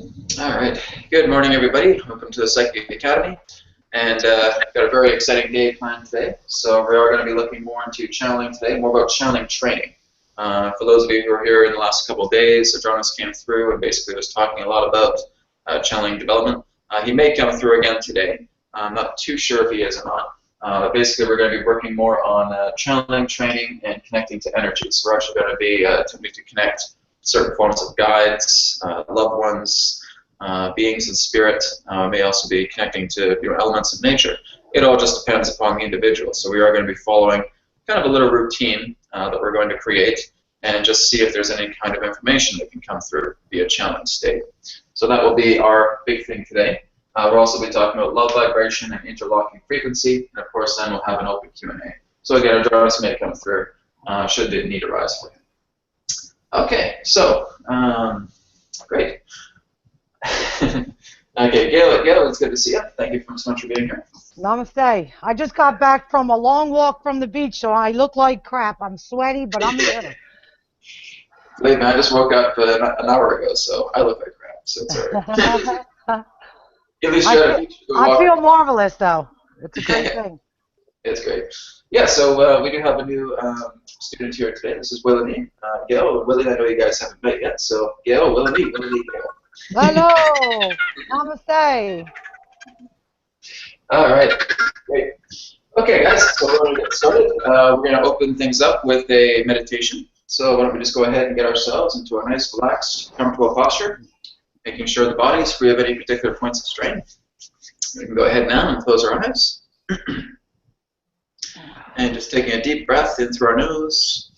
All right. Good morning, everybody. Welcome to the Psychic Academy. And got a very exciting day planned today. So we are going to be looking more into channeling today, more about channeling training. For those of you who are here in the last couple of days, Adronis came through and basically was talking a lot about channeling development. He may come through again today. I'm not too sure if he is or not. But basically, we're going to be working more on channeling training and connecting to energy. So we're actually going to be attempting to connect certain forms of guides, loved ones, beings in spirit, may also be connecting to elements of nature. It all just depends upon the individual. So we are going to be following kind of a little routine that we're going to create and just see if there's any kind of information that can come through via channeling state. So that will be our big thing today. We'll also be talking about love vibration and interlocking frequency, and of course then we'll have an open Q&A. So again, Adronis may come through should the need arise for him. Okay, so great. Okay, Gail, it's good to see you. Thank you so much for being here. Namaste. I just got back from a long walk from the beach, so I look like crap. I'm sweaty, but I'm here. Wait, man, I just woke up an hour ago, so I look like crap, so it's all right. At least you're at a beach. I feel marvelous, though. It's a great thing. It's great. Yeah, so we do have a new student here today. This is Willanie. Gail and Willie, I know you guys haven't met yet, so Gail, Willanie, Gail. Hello. Namaste. All right, great. Okay, guys, so we're going to get started. We're going to open things up with a meditation. So why don't we just go ahead and get ourselves into a nice, relaxed, comfortable posture, making sure the body is free of any particular points of strain. We can go ahead now and close our eyes. And just taking a deep breath in through our nose,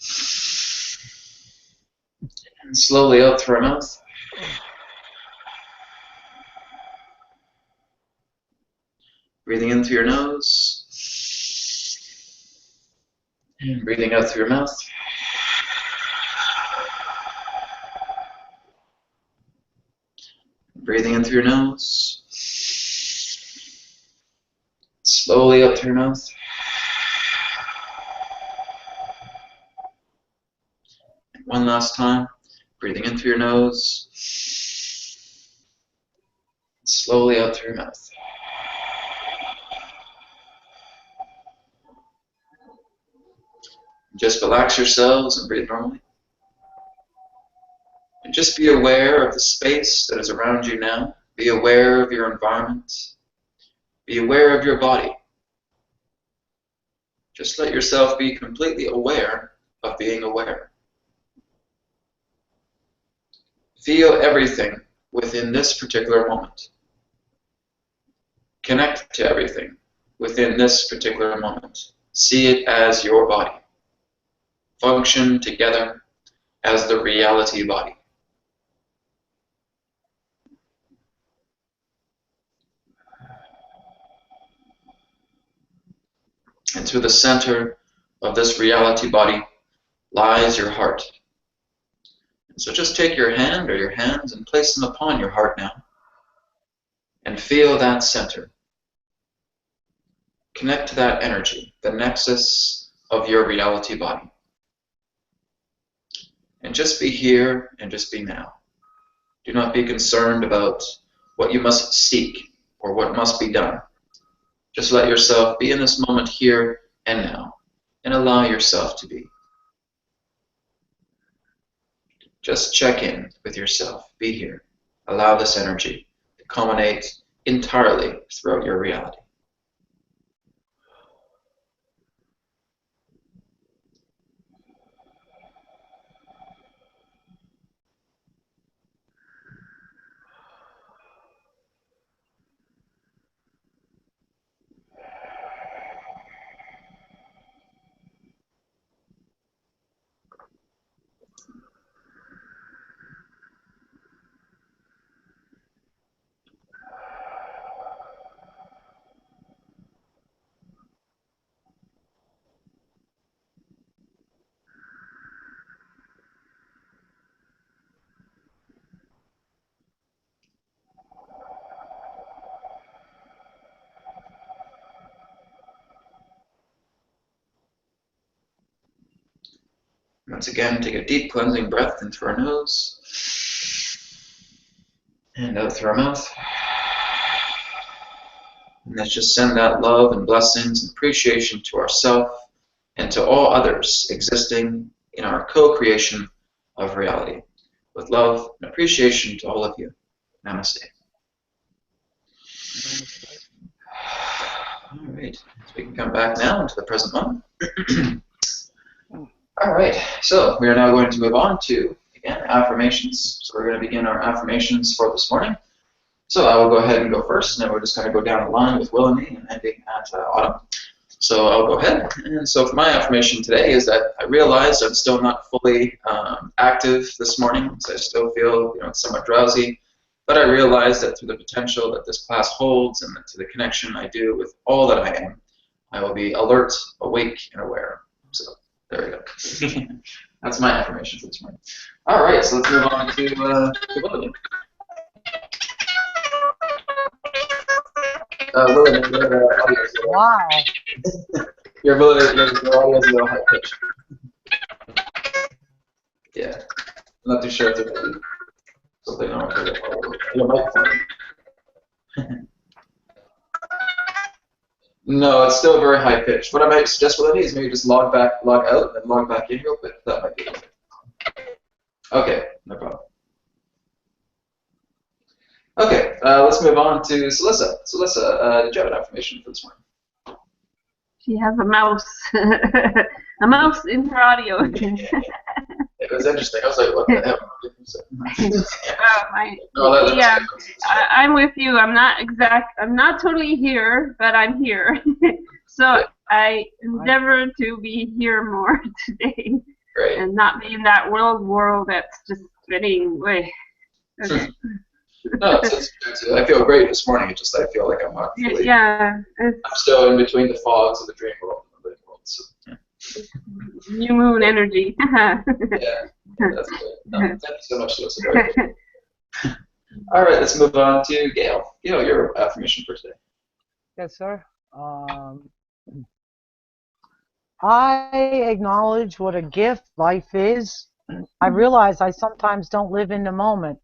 and slowly out through our mouth. Breathing in through your nose, and breathing out through your mouth. Breathing in through your nose, slowly out through your mouth. And one last time, breathing in through your nose, slowly out through your mouth. Just relax yourselves and breathe normally. And just be aware of the space that is around you now. Be aware of your environment. Be aware of your body. Just let yourself be completely aware of being aware. Feel everything within this particular moment. Connect to everything within this particular moment. See it as your body. Function together as the reality body. And through the center of this reality body lies your heart. And so just take your hand or your hands and place them upon your heart now. And feel that center. Connect to that energy, the nexus of your reality body. And just be here and just be now. Do not be concerned about what you must seek or what must be done. Just let yourself be in this moment here and now, and allow yourself to be. Just check in with yourself. Be here. Allow this energy to culminate entirely throughout your reality. Once again, take a deep cleansing breath in through our nose. And out through our mouth. And let's just send that love and blessings and appreciation to ourselves and to all others existing in our co-creation of reality. With love and appreciation to all of you. Namaste. All right, so we can come back now into the present moment. All right, so we are now going to move on to, again, affirmations. So we're going to begin our affirmations for this morning. So I will go ahead and go first, and then we're just going to go down the line with Will and me and ending at Autumn. So I'll go ahead. And so for my affirmation today is that I realized I'm still not fully active this morning, so I still feel somewhat drowsy. But I realized that through the potential that this class holds and to the connection I do with all that I am, I will be alert, awake, and aware. So there we go. That's my affirmation for this morning. All right, so let's move on to William. William, your audio is a little, Wow. your audio is a little high pitched. Yeah, I'm not too sure if there's something wrong with your microphone. No, it's still very high pitched. What I might suggest, William, is maybe just log out, and then log back in real quick. That might be okay. Okay, no problem. Okay, let's move on to Celissa. Celissa, did you have an affirmation for this morning? She has a mouse. A mouse in her audio. It was interesting. I was like, what the hell? Yeah, I'm with you. I'm not totally here, but I'm here. So I endeavor to be here more today. Great. And not be in that world that's just spinning away. Okay. No, I feel great this morning. It's just I feel like I'm not fully. Yeah. I'm still in between the fogs of the dream world and the living world. So, yeah. New moon energy. Yeah, that's good. No, thank you so much, Celissa. All right, let's move on to Gail. Gail, your affirmation for today. Yes, sir. I acknowledge what a gift life is. I realize I sometimes don't live in the moment.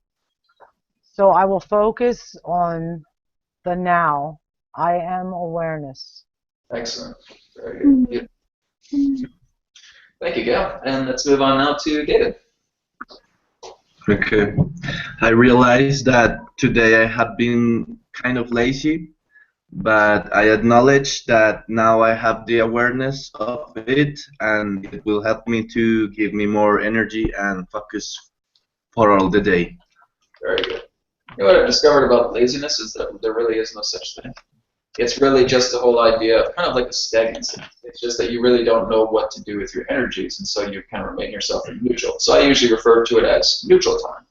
So I will focus on the now. I am awareness. Excellent. Very good. Thank you, Gail. And let's move on now to David. Okay. I realized that today I have been kind of lazy, but I acknowledge that now I have the awareness of it, and it will help me to give me more energy and focus for all the day. Very good. You know what I've discovered about laziness is that there really is no such thing. It's really just the whole idea of kind of like a stagnancy. It's just that you really don't know what to do with your energies, and so you kind of remain yourself in neutral. So I usually refer to it as neutral time.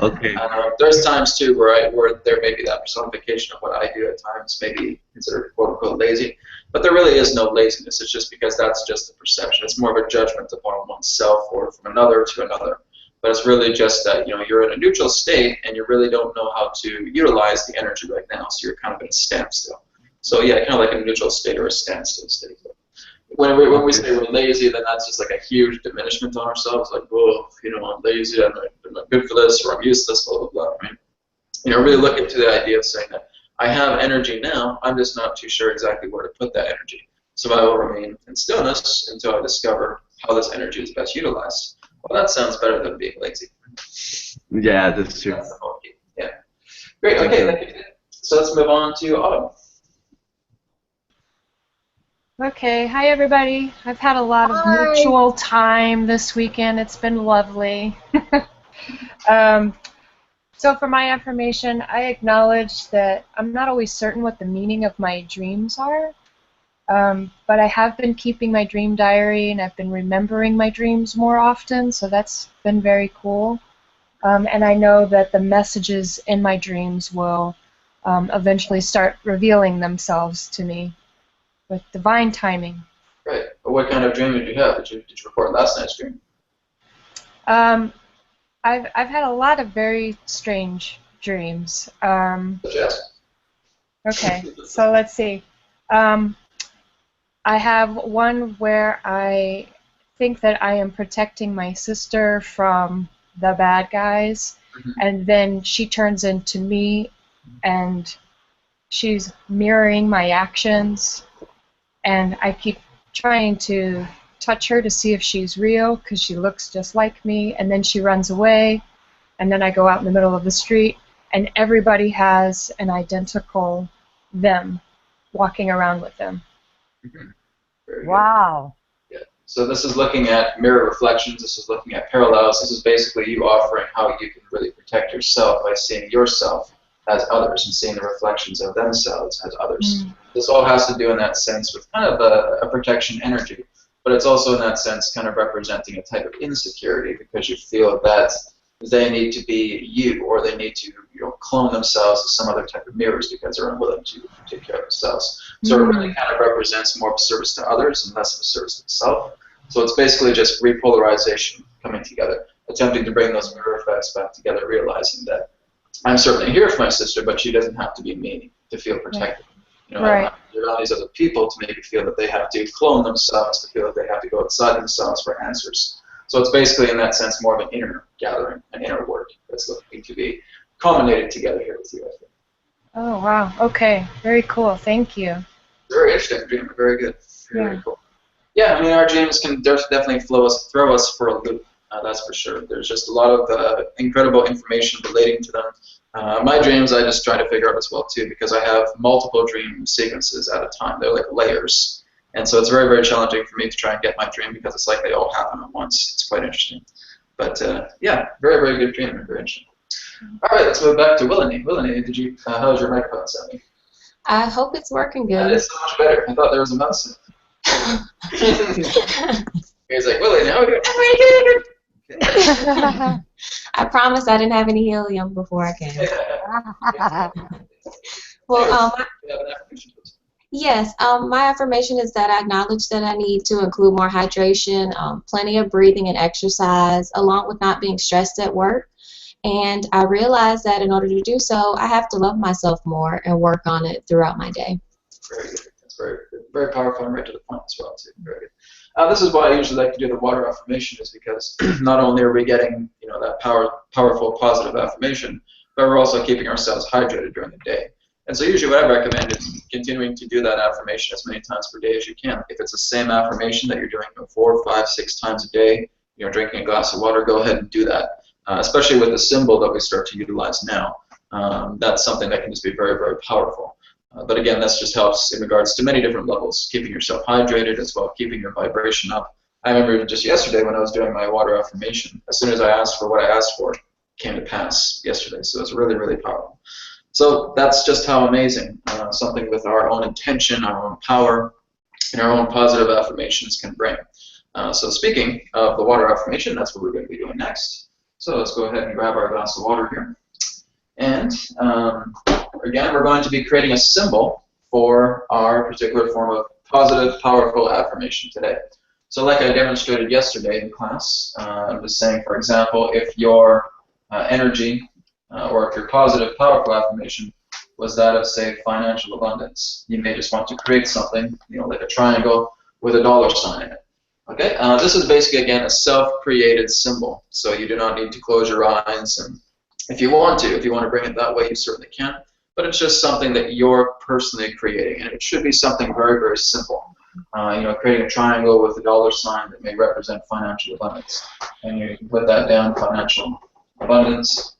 Okay. There's times too where there may be that personification of what I do at times, maybe considered quote unquote lazy, but there really is no laziness. It's just because that's just the perception. It's more of a judgment upon oneself or from another to another. But it's really just that you're in a neutral state and you really don't know how to utilize the energy right now, so you're kind of in a standstill. So yeah, kind of like a neutral state or a standstill state. When we say we're lazy, then that's just like a huge diminishment on ourselves, like, oh, I'm lazy, I'm not good for this, or I'm useless, blah, blah, blah, right? Really look into the idea of saying that I have energy now, I'm just not too sure exactly where to put that energy. So I will remain in stillness until I discover how this energy is best utilized. Well, that sounds better than being lazy. Yeah, that's true. That's the whole key. Yeah. Great. Okay, thank you. So let's move on to Autumn. Okay, hi everybody. I've had a lot of mutual time this weekend. It's been lovely. So for my affirmation, I acknowledge that I'm not always certain what the meaning of my dreams are, but I have been keeping my dream diary and I've been remembering my dreams more often, so that's been very cool. And I know that the messages in my dreams will eventually start revealing themselves to me with divine timing. Right. But what kind of dream did you have? Did you report last night's dream? I've had a lot of very strange dreams. Yes. Okay, so let's see. I have one where I think that I am protecting my sister from the bad guys, Mhm. and then she turns into me, and she's mirroring my actions, and I keep trying to touch her to see if she's real because she looks just like me, and then she runs away, and then I go out in the middle of the street, and everybody has an identical them walking around with them. Mhm. Very good. Wow. Yeah. So this is looking at mirror reflections. This is looking at parallels. This is basically you offering how you can really protect yourself by seeing yourself as others and seeing the reflections of themselves as others. This all has to do in that sense with kind of a protection energy, but it's also in that sense kind of representing a type of insecurity because you feel that they need to be you or they need to clone themselves as some other type of mirrors because they're unwilling to take care of themselves. So it really kind of represents more of a service to others and less of a service to itself. So it's basically just repolarization coming together, attempting to bring those mirror effects back together, realizing that I'm certainly here for my sister, but she doesn't have to be me to feel protected. I don't have to rely on these other people to make it feel that they have to clone themselves, to feel that they have to go outside themselves for answers. So it's basically, in that sense, more of an inner gathering, an inner work that's looking to be culminated together here with you, I think. Oh, wow. Okay. Very cool. Thank you. Very interesting dream. Very good. Very Yeah. cool. Yeah, I mean, our dreams can definitely throw us for a loop. That's for sure. There's just a lot of incredible information relating to them. My dreams, I just try to figure out as well too, because I have multiple dream sequences at a time. They're like layers, and so it's very, very challenging for me to try and get my dream because it's like they all happen at once. It's quite interesting. But yeah, very, very good dream. Very interesting. All right, let's move back to Willany. Willany, did you? How's your microphone sounding? I hope it's working good. It's so much better. I thought there was a mouse in it. He's like, Willany, now we're good. I promise I didn't have any helium before I came. Well, yes, my affirmation is that I acknowledge that I need to include more hydration, plenty of breathing and exercise, along with not being stressed at work. And I realize that in order to do so, I have to love myself more and work on it throughout my day. Very good. That's very good. Very powerful and right to the point as well, too. Very good. This is why I usually like to do the water affirmation, is because not only are we getting that powerful positive affirmation, but we're also keeping ourselves hydrated during the day. And so usually what I recommend is continuing to do that affirmation as many times per day as you can. If it's the same affirmation that you're doing 4, 5, 6 times a day, drinking a glass of water, go ahead and do that. Especially with the symbol that we start to utilize now. That's something that can just be very, very powerful. But again, this just helps in regards to many different levels, keeping yourself hydrated as well, keeping your vibration up. I remember just yesterday when I was doing my water affirmation, as soon as I asked for what I asked for, it came to pass yesterday. So it's really, really powerful. So that's just how amazing something with our own intention, our own power, and our own positive affirmations can bring. So speaking of the water affirmation, that's what we're going to be doing next. So let's go ahead and grab our glass of water here. And again, we're going to be creating a symbol for our particular form of positive, powerful affirmation today. So like I demonstrated yesterday in class, I'm just saying, for example, if your energy or if your positive, powerful affirmation was that of, say, financial abundance, you may just want to create something, like a triangle with a dollar sign in it. Okay, this is basically, again, a self-created symbol, so you do not need to close your eyes, and if you want to bring it that way, you certainly can, but it's just something that you're personally creating, and it should be something very, very simple. Creating a triangle with a dollar sign that may represent financial abundance, and you can put that down, financial abundance.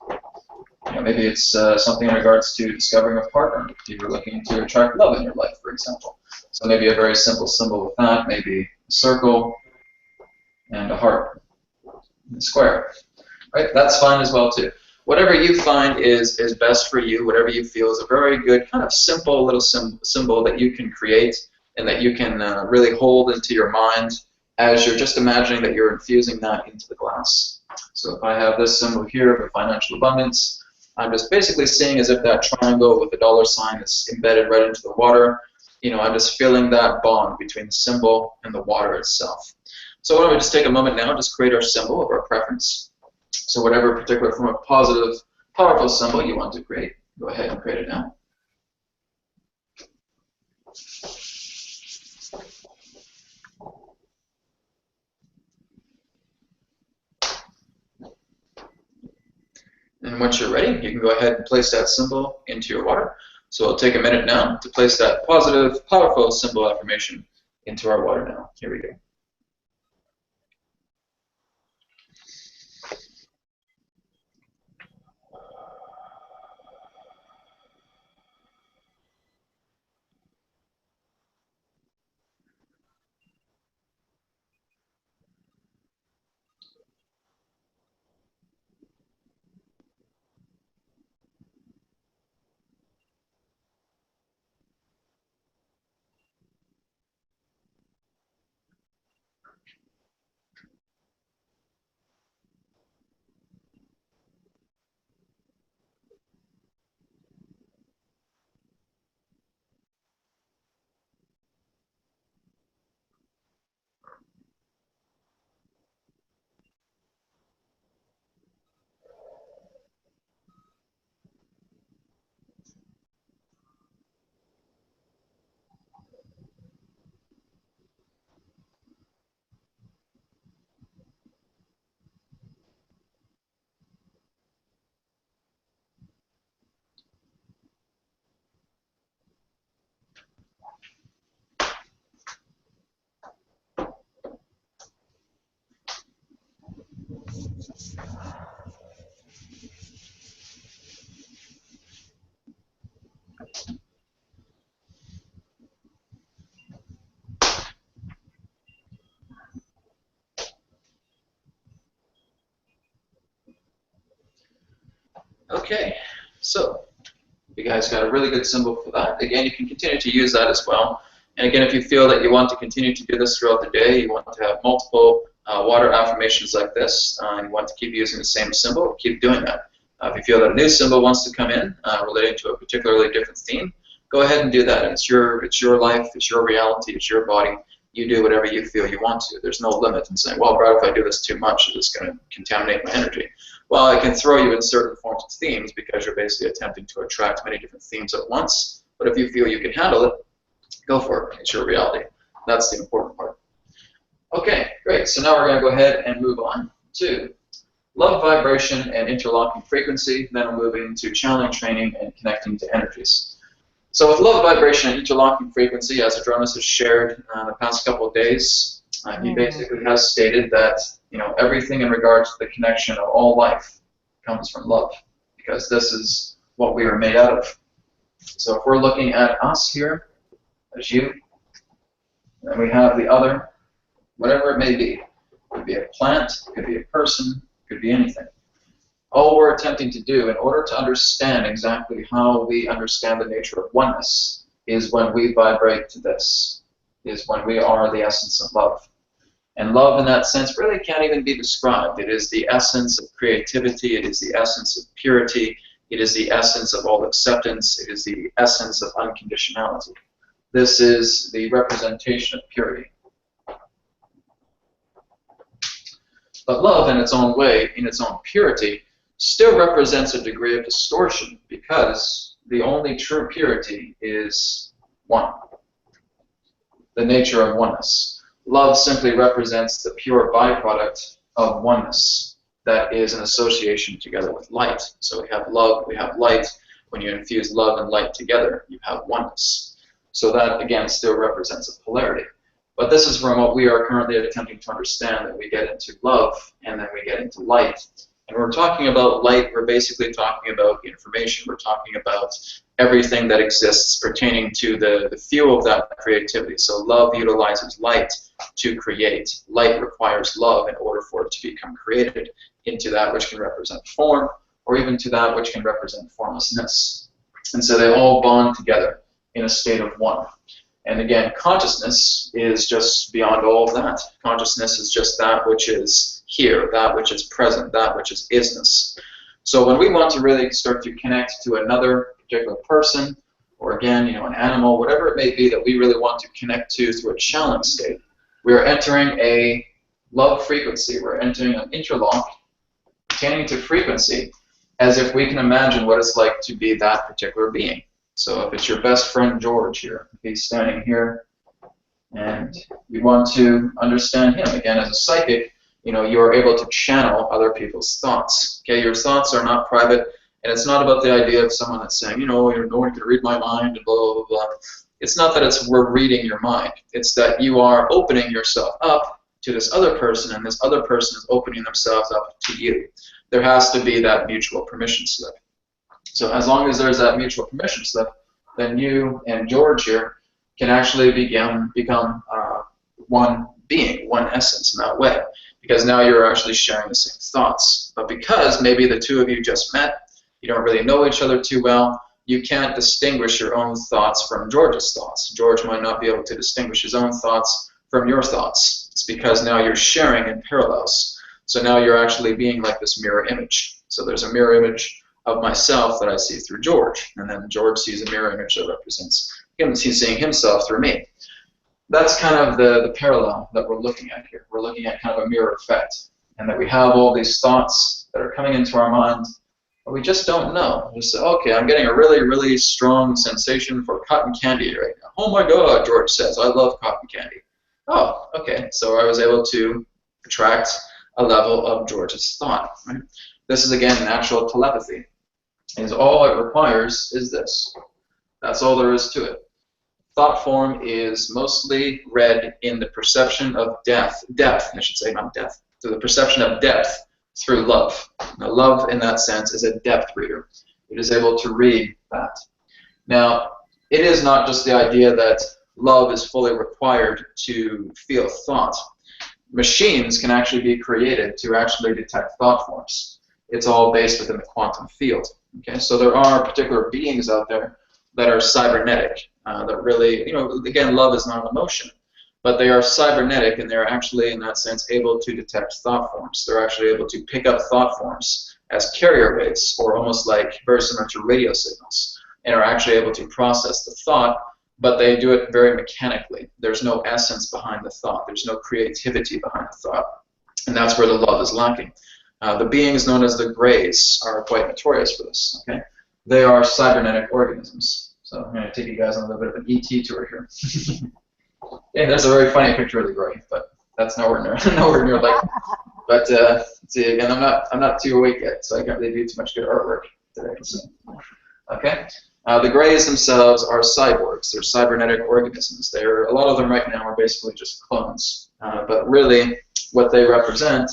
Maybe it's something in regards to discovering a partner, if you're looking to attract love in your life, for example. So maybe a very simple symbol with that, maybe a circle and a heart and a square. Right? That's fine as well too. Whatever you find is best for you, whatever you feel is a very good kind of simple little symbol that you can create and that you can really hold into your mind as you're just imagining that you're infusing that into the glass. So if I have this symbol here of financial abundance, I'm just basically seeing as if that triangle with the dollar sign is embedded right into the water. I'm just feeling that bond between the symbol and the water itself. So why don't we just take a moment now and just create our symbol of our preference. So whatever particular form of positive, powerful symbol you want to create, go ahead and create it now. And once you're ready, you can go ahead and place that symbol into your water. So it'll take a minute now to place that positive, powerful symbol affirmation into our water now. Here we go. Okay, so you guys got a really good symbol for that. Again, you can continue to use that as well. And again, if you feel that you want to continue to do this throughout the day, you want to have multiple water affirmations like this, and you want to keep using the same symbol, keep doing that. If you feel that a new symbol wants to come in relating to a particularly different theme, go ahead and do that. And it's your life, it's your reality, it's your body. You do whatever you feel you want to. There's no limit in saying, well, Brad, if I do this too much, it's going to contaminate my energy. Well, I can throw you in certain forms of themes because you're basically attempting to attract many different themes at once. But if you feel you can handle it, go for it. It's your reality. That's the important part. Okay, great. So now we're going to go ahead and move on to love vibration and interlocking frequency. Then we'll move into channeling training and connecting to energies. So with love vibration and interlocking frequency, as Adronis has shared the past couple of days, he basically has stated that everything in regards to the connection of all life comes from love, because this is what we are made out of. So if we're looking at us here, as you, and we have the other, whatever it may be. It could be a plant, it could be a person, it could be anything. All we're attempting to do in order to understand exactly how we understand the nature of oneness is when we vibrate to this, is when we are the essence of love. And love in that sense really can't even be described. It is the essence of creativity, it is the essence of purity, it is the essence of all acceptance, it is the essence of unconditionality. This is the representation of purity. But love in its own way, in its own purity, still represents a degree of distortion because the only true purity is one. The nature of oneness. Love simply represents the pure byproduct of oneness that is an association together with light. So we have love, we have light. When you infuse love and light together, you have oneness. So that, again, still represents a polarity. But this is from what we are currently attempting to understand, that we get into love and then we get into light. And when we're talking about light, we're basically talking about information. We're talking about everything that exists pertaining to the fuel of that creativity. So love utilizes light to create. Light requires love in order for it to become created into that which can represent form, or even to that which can represent formlessness. And so they all bond together in a state of one. And again, consciousness is just beyond all of that. Consciousness is just that which is here, that which is present, that which is isness. So when we want to really start to connect to another particular person, or again, an animal, whatever it may be that we really want to connect to through a channeling state, we are entering a love frequency. We're entering an interlock pertaining to frequency, as if we can imagine what it's like to be that particular being. So if it's your best friend George here, he's standing here, and you want to understand him. Again, as a psychic, you know, you are able to channel other people's thoughts. Okay, your thoughts are not private, and it's not about the idea of someone that's saying, you know, no one can read my mind and blah, blah, blah. It's not that we're reading your mind. It's that you are opening yourself up to this other person, and this other person is opening themselves up to you. There has to be that mutual permission slip. So as long as there's that mutual permission slip, then you and George here can actually become one being, one essence in that way. Because now you're actually sharing the same thoughts. But because maybe the two of you just met, you don't really know each other too well, you can't distinguish your own thoughts from George's thoughts. George might not be able to distinguish his own thoughts from your thoughts. It's because now you're sharing in parallels. So now you're actually being like this mirror image. So there's a mirror image of myself that I see through George, and then George sees a mirror image that represents him. He's seeing himself through me. That's kind of the parallel that we're looking at here. We're looking at kind of a mirror effect, and that we have all these thoughts that are coming into our mind, but we just don't know. We say, okay, I'm getting a really, really strong sensation for cotton candy right now. Oh my God, George says, I love cotton candy. Oh, okay, so I was able to attract a level of George's thought. Right? This is, again, natural telepathy. And all it requires is this. That's all there is to it. Thought form is mostly read in the perception of depth, I should say, not death, so the perception of depth through love. Now, love, in that sense, is a depth reader. It is able to read that. Now, it is not just the idea that love is fully required to feel thought. Machines can actually be created to actually detect thought forms. It's all based within the quantum field. Okay, so there are particular beings out there that are cybernetic, that really, you know, again, love is not an emotion, but they are cybernetic, and they're actually, in that sense, able to detect thought forms. They're actually able to pick up thought forms as carrier waves, or almost like very similar to radio signals, and are actually able to process the thought, but they do it very mechanically. There's no essence behind the thought. There's no creativity behind the thought, and that's where the love is lacking. The beings known as the Greys are quite notorious for this. Okay, they are cybernetic organisms. So I'm going to take you guys on a little bit of an ET tour here. Yeah, there's a very funny picture of the Grey, but that's nowhere near like. But see, again, I'm not too awake yet, so I can't really do too much good artwork today. So. Okay, the Greys themselves are cyborgs. They're cybernetic organisms. A lot of them right now are basically just clones. But really, what they represent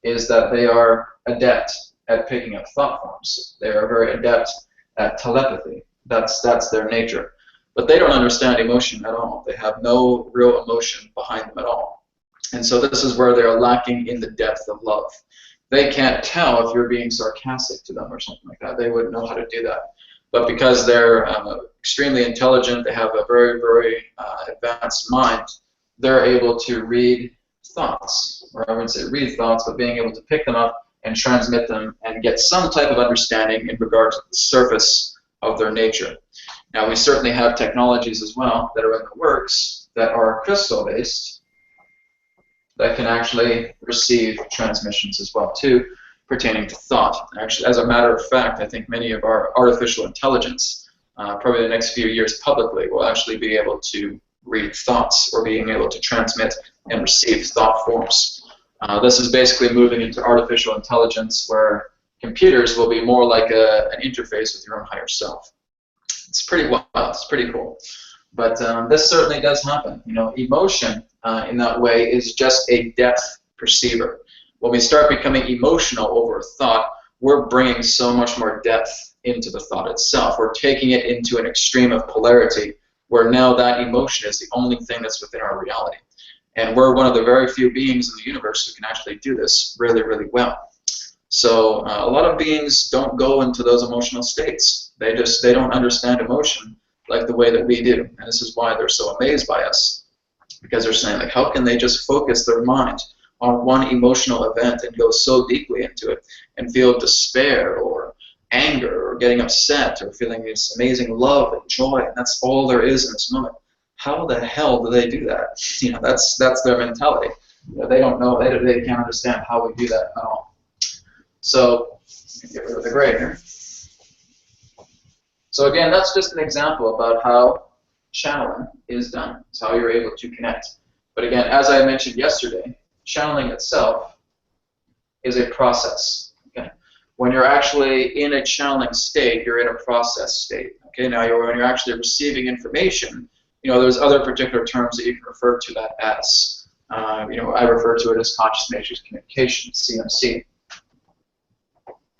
is that they are adept at picking up thought forms. They are very adept at telepathy. That's their nature. But they don't understand emotion at all. They have no real emotion behind them at all. And so this is where they're lacking in the depth of love. They can't tell if you're being sarcastic to them or something like that. They wouldn't know how to do that. But because they're extremely intelligent, they have a very, very advanced mind, they're able to read thoughts. Or I wouldn't say read thoughts, but being able to pick them up and transmit them and get some type of understanding in regard to the surface of their nature. Now, we certainly have technologies as well that are in the works that are crystal-based that can actually receive transmissions as well, too, pertaining to thought. Actually, as a matter of fact, I think many of our artificial intelligence, probably the next few years publicly, will actually be able to read thoughts or being able to transmit and receive thought forms. This is basically moving into artificial intelligence where computers will be more like an interface with your own higher self. It's pretty wild. It's pretty cool. But this certainly does happen. You know, emotion in that way is just a depth perceiver. When we start becoming emotional over a thought, we're bringing so much more depth into the thought itself. We're taking it into an extreme of polarity where now that emotion is the only thing that's within our reality. And we're one of the very few beings in the universe who can actually do this really, really well. So a lot of beings don't go into those emotional states. They don't understand emotion like the way that we do. And this is why they're so amazed by us. Because they're saying, like, how can they just focus their mind on one emotional event and go so deeply into it and feel despair or anger or getting upset or feeling this amazing love and joy, and that's all there is in this moment. How the hell do they do that? You know, that's their mentality. You know, they don't know, they can't understand how we do that at all. So, get rid of the gray here. So again, that's just an example about how channeling is done. It's how you're able to connect. But again, as I mentioned yesterday, channeling itself is a process. Okay? When you're actually in a channeling state, you're in a process state. Okay? Now, when you're actually receiving information, there's other particular terms that you can refer to that as. I refer to it as conscious matrix communication, CMC.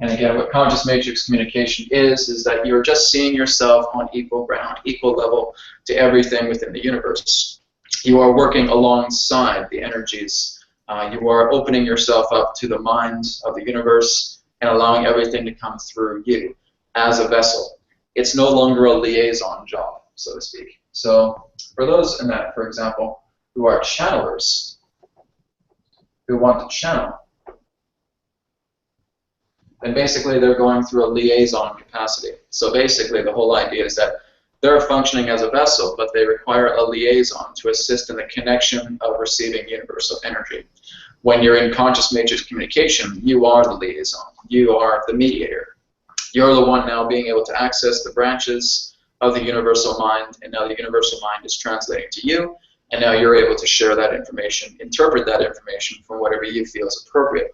And again, what conscious matrix communication is that you're just seeing yourself on equal ground, equal level to everything within the universe. You are working alongside the energies. You are opening yourself up to the mind of the universe and allowing everything to come through you as a vessel. It's no longer a liaison job, so to speak. So for those in that, for example, who are channelers, who want to channel, then basically they're going through a liaison capacity. So basically the whole idea is that they're functioning as a vessel, but they require a liaison to assist in the connection of receiving universal energy. When you're in conscious matrix communication, you are the liaison. You are the mediator. You're the one now being able to access the branches of the universal mind, and now the universal mind is translating to you, and now you're able to share that information, interpret that information from whatever you feel is appropriate.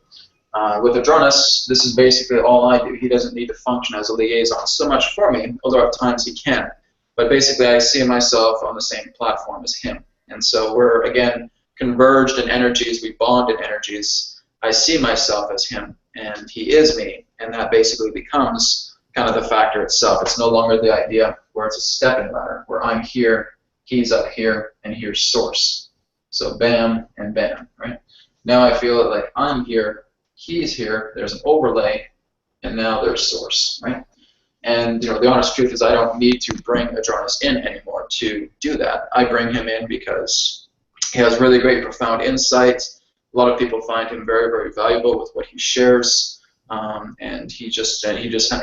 With Adronis, this is basically all I do. He doesn't need to function as a liaison so much for me, although at times he can. But basically, I see myself on the same platform as him. And so we're, again, converged in energies. We bond in energies. I see myself as him, and he is me. And that basically becomes kind of the factor itself. It's no longer the idea where it's a stepping ladder, where I'm here, he's up here, and here's source. So bam and bam, right? Now I feel like I'm here, he's here, there's an overlay, and now there's source, right? And the honest truth is I don't need to bring Adronis in anymore to do that. I bring him in because he has really great, profound insight. A lot of people find him very, very valuable with what he shares, and he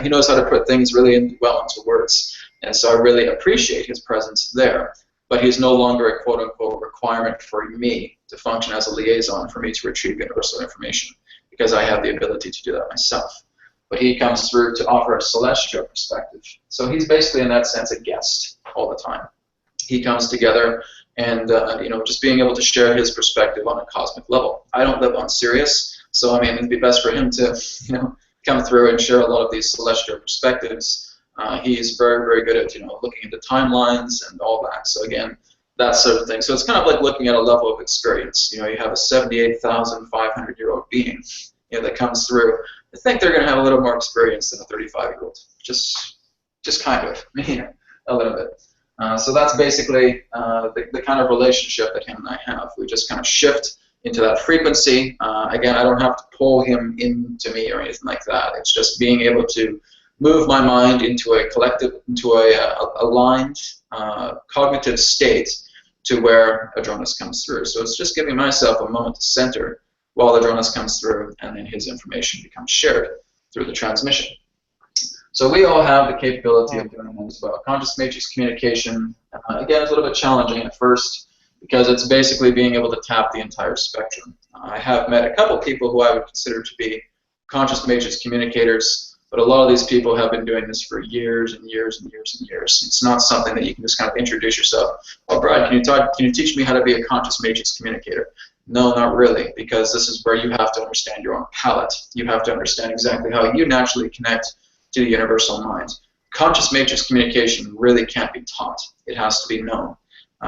knows how to put things really well into words. And so I really appreciate his presence there. But he's no longer a quote-unquote requirement for me to function as a liaison for me to retrieve universal information, because I have the ability to do that myself. But he comes through to offer a celestial perspective. So he's basically, in that sense, a guest all the time. He comes together and, just being able to share his perspective on a cosmic level. I don't live on Sirius, so, I mean, it'd be best for him to, come through and share a lot of these celestial perspectives. He's very, very good at, looking into timelines and all that. So, again, that sort of thing. So it's kind of like looking at a level of experience. You have a 78,500-year-old being, that comes through. I think they're going to have a little more experience than a 35-year-old. Just kind of, a little bit. So that's basically the kind of relationship that him and I have. We just kind of shift into that frequency. Again, I don't have to pull him into me or anything like that. It's just being able to move my mind into a collective, into a aligned cognitive state to where Adronis comes through. So it's just giving myself a moment to center while Adronis comes through, and then his information becomes shared through the transmission. So we all have the capability of doing that as well. Conscious matrix communication, again, is a little bit challenging at first because it's basically being able to tap the entire spectrum. I have met a couple people who I would consider to be conscious matrix communicators, but a lot of these people have been doing this for years and years and years and years. It's not something that you can just kind of introduce yourself. Oh, Brad, can you teach me how to be a conscious matrix communicator? No, not really, because this is where you have to understand your own palette. You have to understand exactly how you naturally connect to the universal mind. Conscious matrix communication really can't be taught. It has to be known.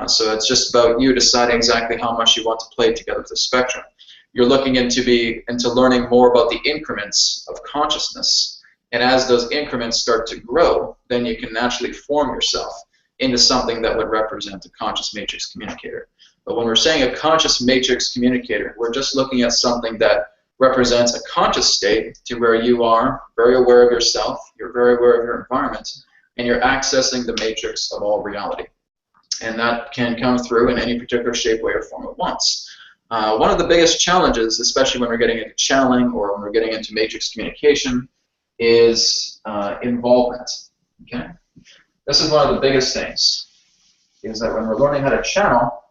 So it's just about you deciding exactly how much you want to play together with the spectrum. You're looking into learning more about the increments of consciousness. And as those increments start to grow, then you can naturally form yourself into something that would represent a conscious matrix communicator. But when we're saying a conscious matrix communicator, we're just looking at something that represents a conscious state to where you are very aware of yourself, you're very aware of your environment, and you're accessing the matrix of all reality. And that can come through in any particular shape, way, or form at once. One of the biggest challenges, especially when we're getting into channeling or when we're getting into matrix communication, is involvement. Okay? This is one of the biggest things, is that when we're learning how to channel,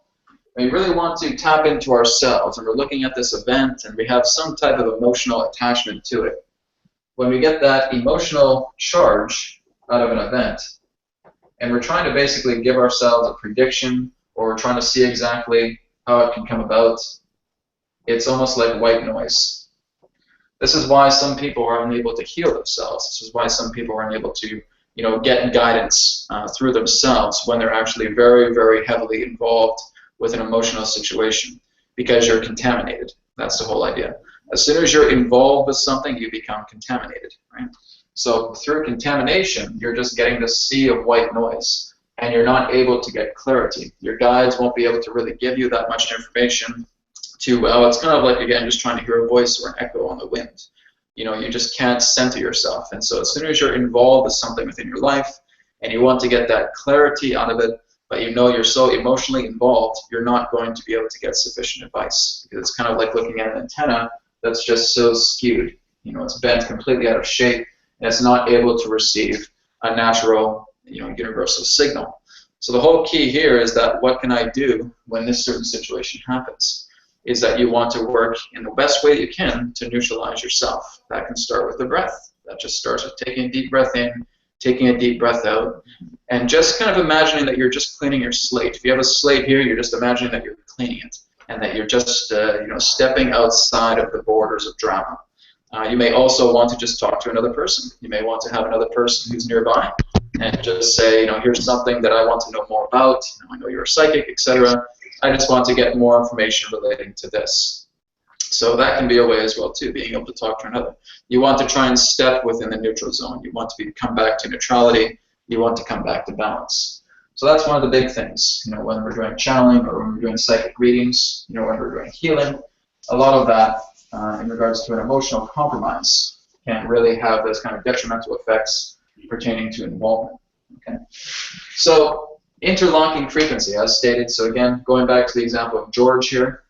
we really want to tap into ourselves, and we're looking at this event, and we have some type of emotional attachment to it. When we get that emotional charge out of an event, and we're trying to basically give ourselves a prediction, or we're trying to see exactly how it can come about, it's almost like white noise. This is why some people are unable to heal themselves. This is why some people are unable to, get guidance through themselves when they're actually very, very heavily involved with an emotional situation, because you're contaminated. That's the whole idea. As soon as you're involved with something, you become contaminated, right? So through contamination, you're just getting this sea of white noise, and you're not able to get clarity. Your guides won't be able to really give you that much information to, well, it's kind of like, again, just trying to hear a voice or an echo on the wind. You just can't center yourself. And so as soon as you're involved with something within your life and you want to get that clarity out of it, but you're so emotionally involved, you're not going to be able to get sufficient advice, because it's kind of like looking at an antenna that's just so skewed. It's bent completely out of shape, and it's not able to receive a natural, universal signal. So the whole key here is that what can I do when this certain situation happens? Is that you want to work in the best way you can to neutralize yourself. That can start with the breath. That just starts with taking a deep breath in, taking a deep breath out, and just kind of imagining that you're just cleaning your slate. If you have a slate here, you're just imagining that you're cleaning it, and that you're just stepping outside of the borders of drama. You may also want to just talk to another person. You may want to have another person who's nearby and just say, here's something that I want to know more about. I know you're a psychic, etc. I just want to get more information relating to this. So that can be a way as well too, being able to talk to another. You want to try and step within the neutral zone. You want to come back to neutrality. You want to come back to balance. So that's one of the big things, when we're doing channeling or when we're doing psychic readings, when we're doing healing. A lot of that in regards to an emotional compromise can really have those kind of detrimental effects pertaining to involvement. Okay. So interlocking frequency, as stated. So again, going back to the example of George here,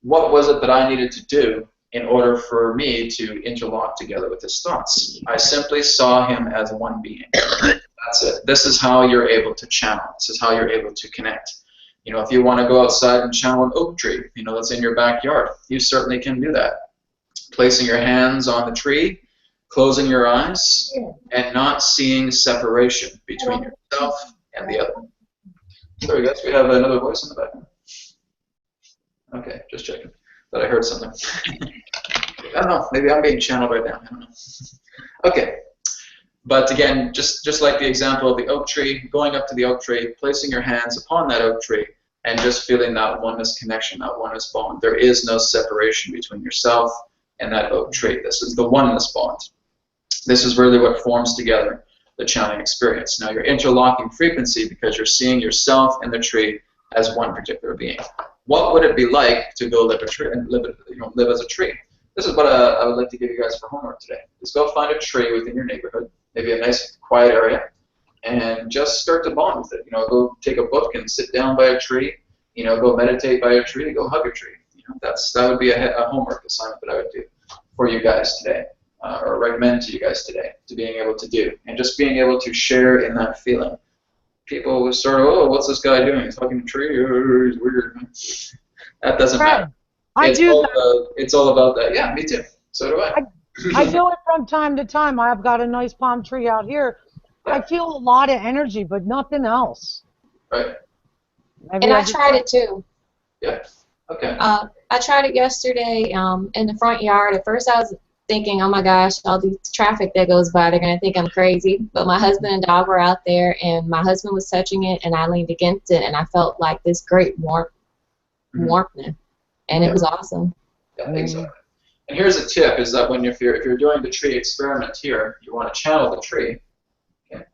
what was it that I needed to do in order for me to interlock together with his thoughts? I simply saw him as one being. That's it. This is how you're able to channel. This is how you're able to connect. If you want to go outside and channel an oak tree, that's in your backyard, you certainly can do that. Placing your hands on the tree, closing your eyes, and not seeing separation between yourself and the other. Sorry guys, we have another voice in the background. Okay, just checking. Thought I heard something. I don't know, maybe I'm being channeled right now. I don't know. Okay, but again, just like the example of the oak tree, going up to the oak tree, placing your hands upon that oak tree, and just feeling that oneness connection, that oneness bond. There is no separation between yourself and that oak tree. This is the oneness bond. This is really what forms together the channeling experience. Now you're interlocking frequency because you're seeing yourself and the tree as one particular being. What would it be like to go live a tree and live as a tree? This is what I would like to give you guys for homework today. Just go find a tree within your neighborhood, maybe a nice quiet area, and just start to bond with it. Go take a book and sit down by a tree. Go meditate by a tree. Go hug a tree. That would be a homework assignment that I would do for you guys today. Or recommend to you guys today, to being able to do, and just being able to share in that feeling. People will start, oh, what's this guy doing? He's talking to a tree, he's weird. That doesn't matter. It's all about that. Yeah, me too. So do I. I do it from time to time. I've got a nice palm tree out here. Yeah. I feel a lot of energy, but nothing else. Right. And I tried it too. Yeah. Okay. I tried it yesterday in the front yard. At first I was thinking, oh my gosh, all the traffic that goes by, they're going to think I'm crazy. But my husband and dog were out there, and my husband was touching it, and I leaned against it, and I felt like this great warmth, and it was awesome. Yeah, exactly. And here's a tip, is that if you're doing the tree experiment here, you want to channel the tree. Okay?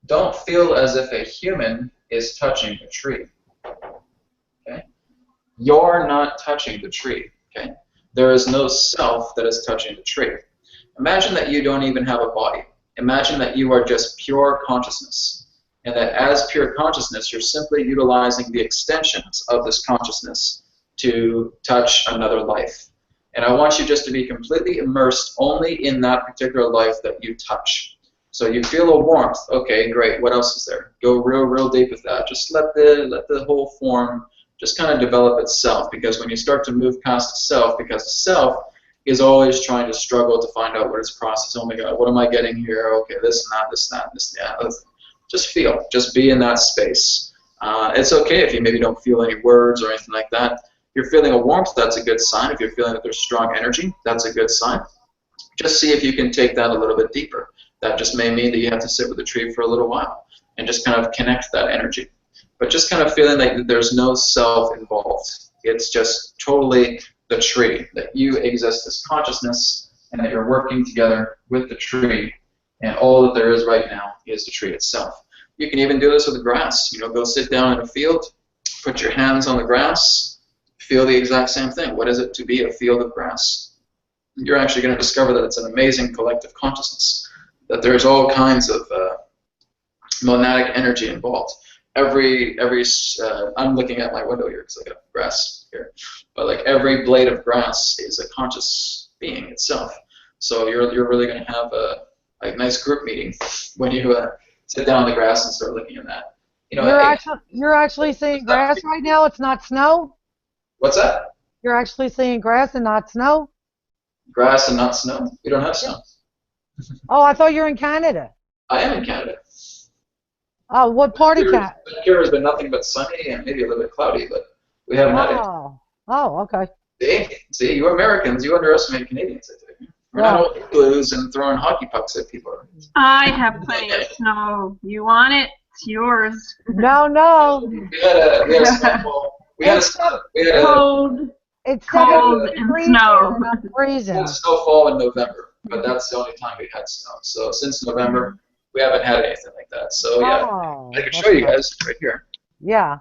Don't feel as if a human is touching the tree. Okay? You're not touching the tree. Okay? There is no self that is touching the tree. Imagine that you don't even have a body. Imagine that you are just pure consciousness. And that as pure consciousness, you're simply utilizing the extensions of this consciousness to touch another life. And I want you just to be completely immersed only in that particular life that you touch. So you feel a warmth. Okay, great. What else is there? Go real deep with that. Just let the whole form just kind of develop itself, because when you start to move past the self, because the self is always trying to struggle to find out what its process. Oh my God, what am I getting here? Okay, this and that, this and that, this and that. Just feel. Just be in that space. It's okay if you maybe don't feel any words or anything like that. you're feeling a warmth, that's a good sign. If you're feeling that there's strong energy, that's a good sign. Just see if you can take that a little bit deeper. That just may mean that you have to sit with the tree for a little while and just kind of connect that energy. But just kind of feeling that there's no self involved. It's just totally the tree, that you exist as consciousness and that you're working together with the tree, and all that there is right now is the tree itself. You can even do this with the grass. You know, go sit down in a field, put your hands on the grass, feel the exact same thing. What is it to be a field of grass? You're actually going to discover that it's an amazing collective consciousness, that there's all kinds of monadic energy involved. I'm looking at my window here because I got grass here, but like every blade of grass is a conscious being itself. So you're really going to have a nice group meeting when you sit down on the grass and start looking at that. You know, you're actually seeing grass right now. It's not snow. What's that? You're actually seeing grass and not snow. Grass and not snow. We don't have snow. Oh, I thought you were in Canada. I am in Canada. Oh, what part of Canada? Here has been nothing but sunny and maybe a little bit cloudy, but we haven't had it. Oh, okay. See, you Americans, you underestimate Canadians, I think. We're not all blues and throwing hockey pucks at people. I have plenty of snow. You want it? It's yours. No. We had a snowfall. It's cold. It's cold and snow. We had snowfall in November, but that's the only time we had snow. So since November, we haven't had anything like that. So yeah, I can show you guys right here. Yeah.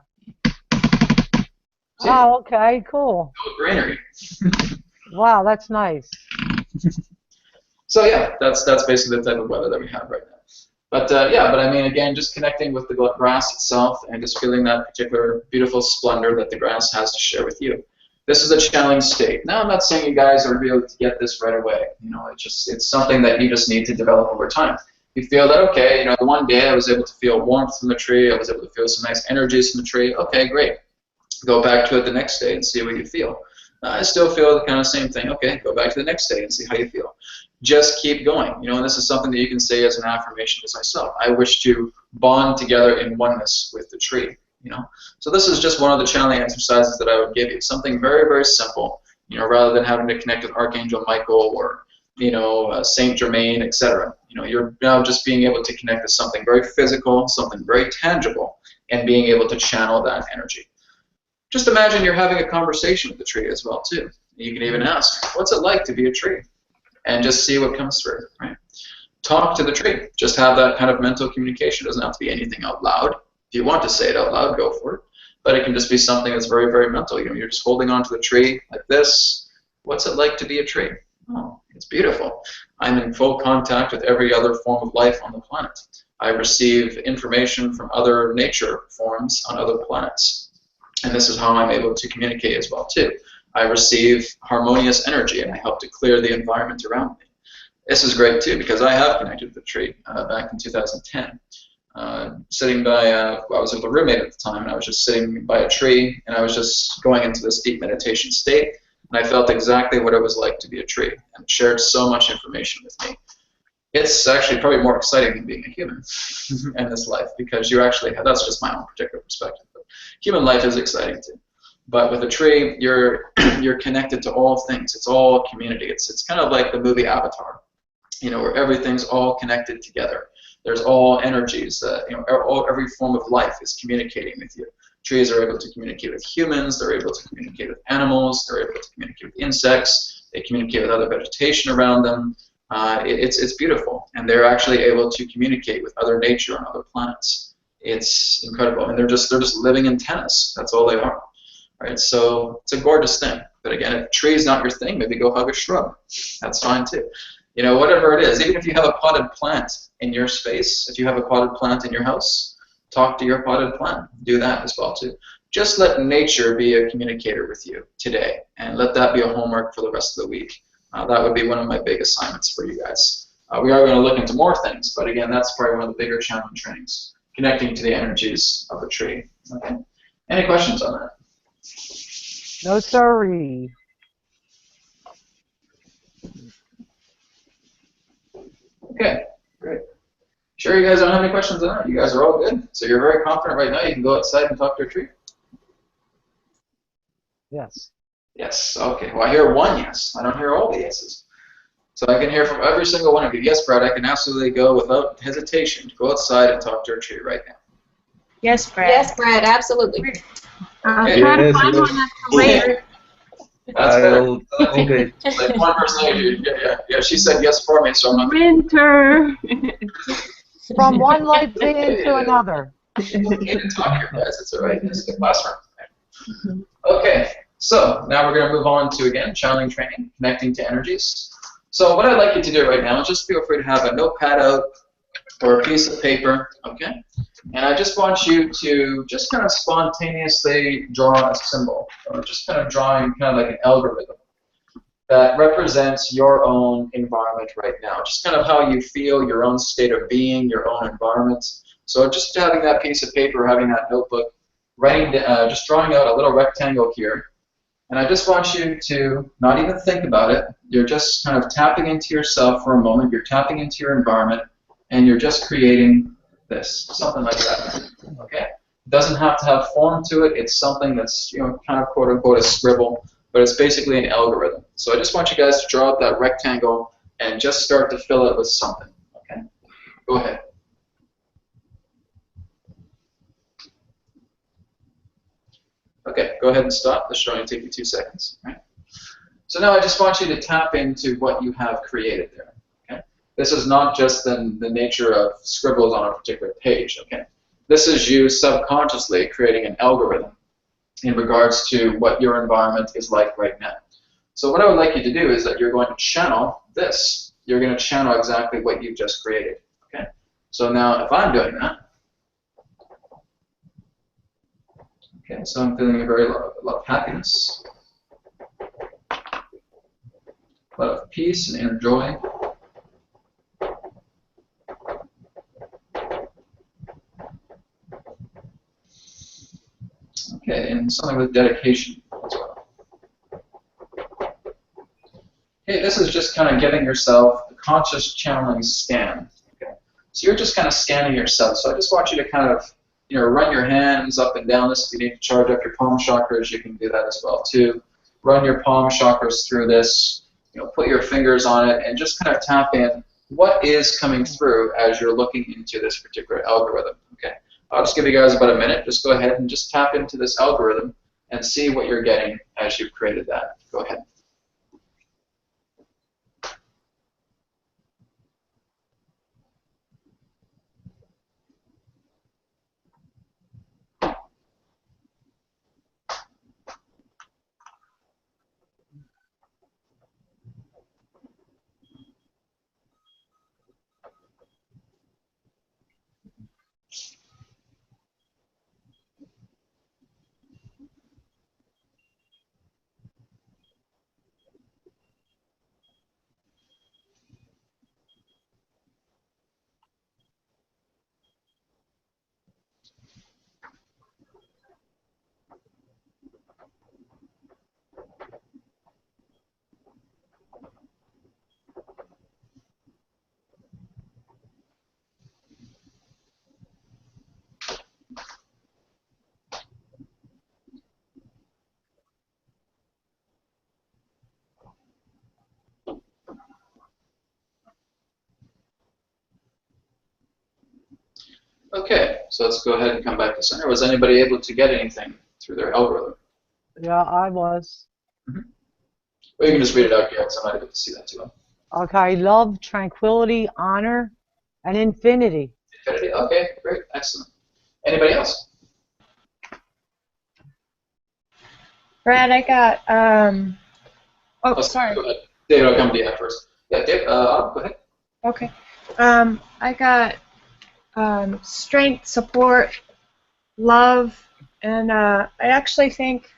See? Oh, okay, cool. No greenery. Wow, that's nice. So yeah, that's basically the type of weather that we have right now. But but I mean, again, just connecting with the grass itself and just feeling that particular beautiful splendor that the grass has to share with you. This is a channeling state. Now, I'm not saying you guys are able to get this right away. You know, it's something that you just need to develop over time. You feel that, okay, you know, one day I was able to feel warmth from the tree, I was able to feel some nice energies from the tree. Okay, great. Go back to it the next day and see what you feel. I still feel the kind of same thing. Okay, go back to the next day and see how you feel. Just keep going. You know, and this is something that you can say as an affirmation to myself. I wish to bond together in oneness with the tree. You know, so this is just one of the channeling exercises that I would give you. Something very, very simple. You know, rather than having to connect with Archangel Michael or Saint Germain, etc. You know, you're now just being able to connect to something very physical, something very tangible, and being able to channel that energy. Just imagine you're having a conversation with the tree as well too. You can even ask, what's it like to be a tree? And just see what comes through, right? Talk to the tree. Just have that kind of mental communication. It doesn't have to be anything out loud. If you want to say it out loud, go for it. But it can just be something that's very, very mental. You know, you're just holding on to the tree like this. What's it like to be a tree? Oh, it's beautiful. I'm in full contact with every other form of life on the planet. I receive information from other nature forms on other planets. And this is how I'm able to communicate as well, too. I receive harmonious energy, and I help to clear the environment around me. This is great, too, because I have connected with the tree back in 2010. Sitting by, I was with a roommate at the time, and I was just sitting by a tree, and I was just going into this deep meditation state, and I felt exactly what it was like to be a tree, and it shared so much information with me. It's actually probably more exciting than being a human in this life, because you actually have, that's just my own particular perspective. But human life is exciting too. But with a tree, you're connected to all things. It's all community. It's kind of like the movie Avatar, you know, where everything's all connected together. There's all energies. Every form of life is communicating with you. Trees are able to communicate with humans. They're able to communicate with animals. They're able to communicate with insects. They communicate with other vegetation around them. It's beautiful, and they're actually able to communicate with other nature on other planets. It's incredible, and they're just living antennas. That's all they are. Right? So it's a gorgeous thing. But again, if a tree is not your thing, maybe go hug a shrub. That's fine too. You know, whatever it is, even if you have a potted plant in your space, if you have a potted plant in your house, talk to your potted plant. Do that as well too. Just let nature be a communicator with you today, and let that be a homework for the rest of the week. That would be one of my big assignments for you guys. We are going to look into more things, but again, that's probably one of the bigger channeling trainings, connecting to the energies of the tree. Okay. Any questions on that? No, sorry. Okay, great. Sure, you guys don't have any questions on that? You guys are all good? So you're very confident right now you can go outside and talk to a tree? Yes. Yes. Okay. Well, I hear one yes. I don't hear all the yeses. So I can hear from every single one of you. Yes, Brad, I can absolutely go without hesitation to go outside and talk to a tree right now. Yes, Brad. Yes, Brad, absolutely. I'll Okay. try to Yes, find yes. one that's later. That's better. Okay. Like one person, yeah, she said yes for me, so I'm not Winter. From one life being to another. going to talk here, guys. It's all right. It's a good classroom. Okay, so now we're going to move on to, again, channeling training, connecting to energies. So what I'd like you to do right now is just feel free to have a notepad out or a piece of paper, okay? And I just want you to just kind of spontaneously draw a symbol, or just kind of drawing kind of like an algorithm that represents your own environment right now. Just kind of how you feel, your own state of being, your own environment. So just having that piece of paper, having that notebook, just drawing out a little rectangle here. And I just want you to not even think about it. You're just kind of tapping into yourself for a moment. You're tapping into your environment, and you're just creating this, something like that. Okay? It doesn't have to have form to it. It's something that's, you know, kind of quote unquote a scribble, but it's basically an algorithm. So I just want you guys to draw out that rectangle and just start to fill it with something. Okay? Go ahead. Okay, go ahead and stop. This should only take you 2 seconds. Right? So now I just want you to tap into what you have created there. Okay? This is not just the nature of scribbles on a particular page. Okay? This is you subconsciously creating an algorithm in regards to what your environment is like right now. So what I would like you to do is that you're going to channel this. You're going to channel exactly what you've just created. Okay? So now if I'm doing that, okay, so I'm feeling a lot of happiness, a lot of peace and inner joy. Okay, and something with dedication as well. Okay, this is just kind of giving yourself a conscious channeling scan. Okay, so you're just kind of scanning yourself. So I just want you to kind of, you know, run your hands up and down this. If you need to charge up your palm chakras, you can do that as well too. Run your palm chakras through this. You know, put your fingers on it and just kind of tap in what is coming through as you're looking into this particular algorithm. Okay, I'll just give you guys about a minute. Just go ahead and just tap into this algorithm and see what you're getting as you've created that. Go ahead. Okay, so let's go ahead and come back to center. Was anybody able to get anything through their algorithm? Yeah, I was. Well, you can just read it out here, so I'm not able to see that too well. Okay, love, tranquility, honor, and infinity. Infinity. Okay, great, excellent. Anybody else? Brad, I got, oh, sorry. Go ahead. David, I'll come to you first. Yeah, David, go ahead. Okay. I got strength, support, love, and I actually think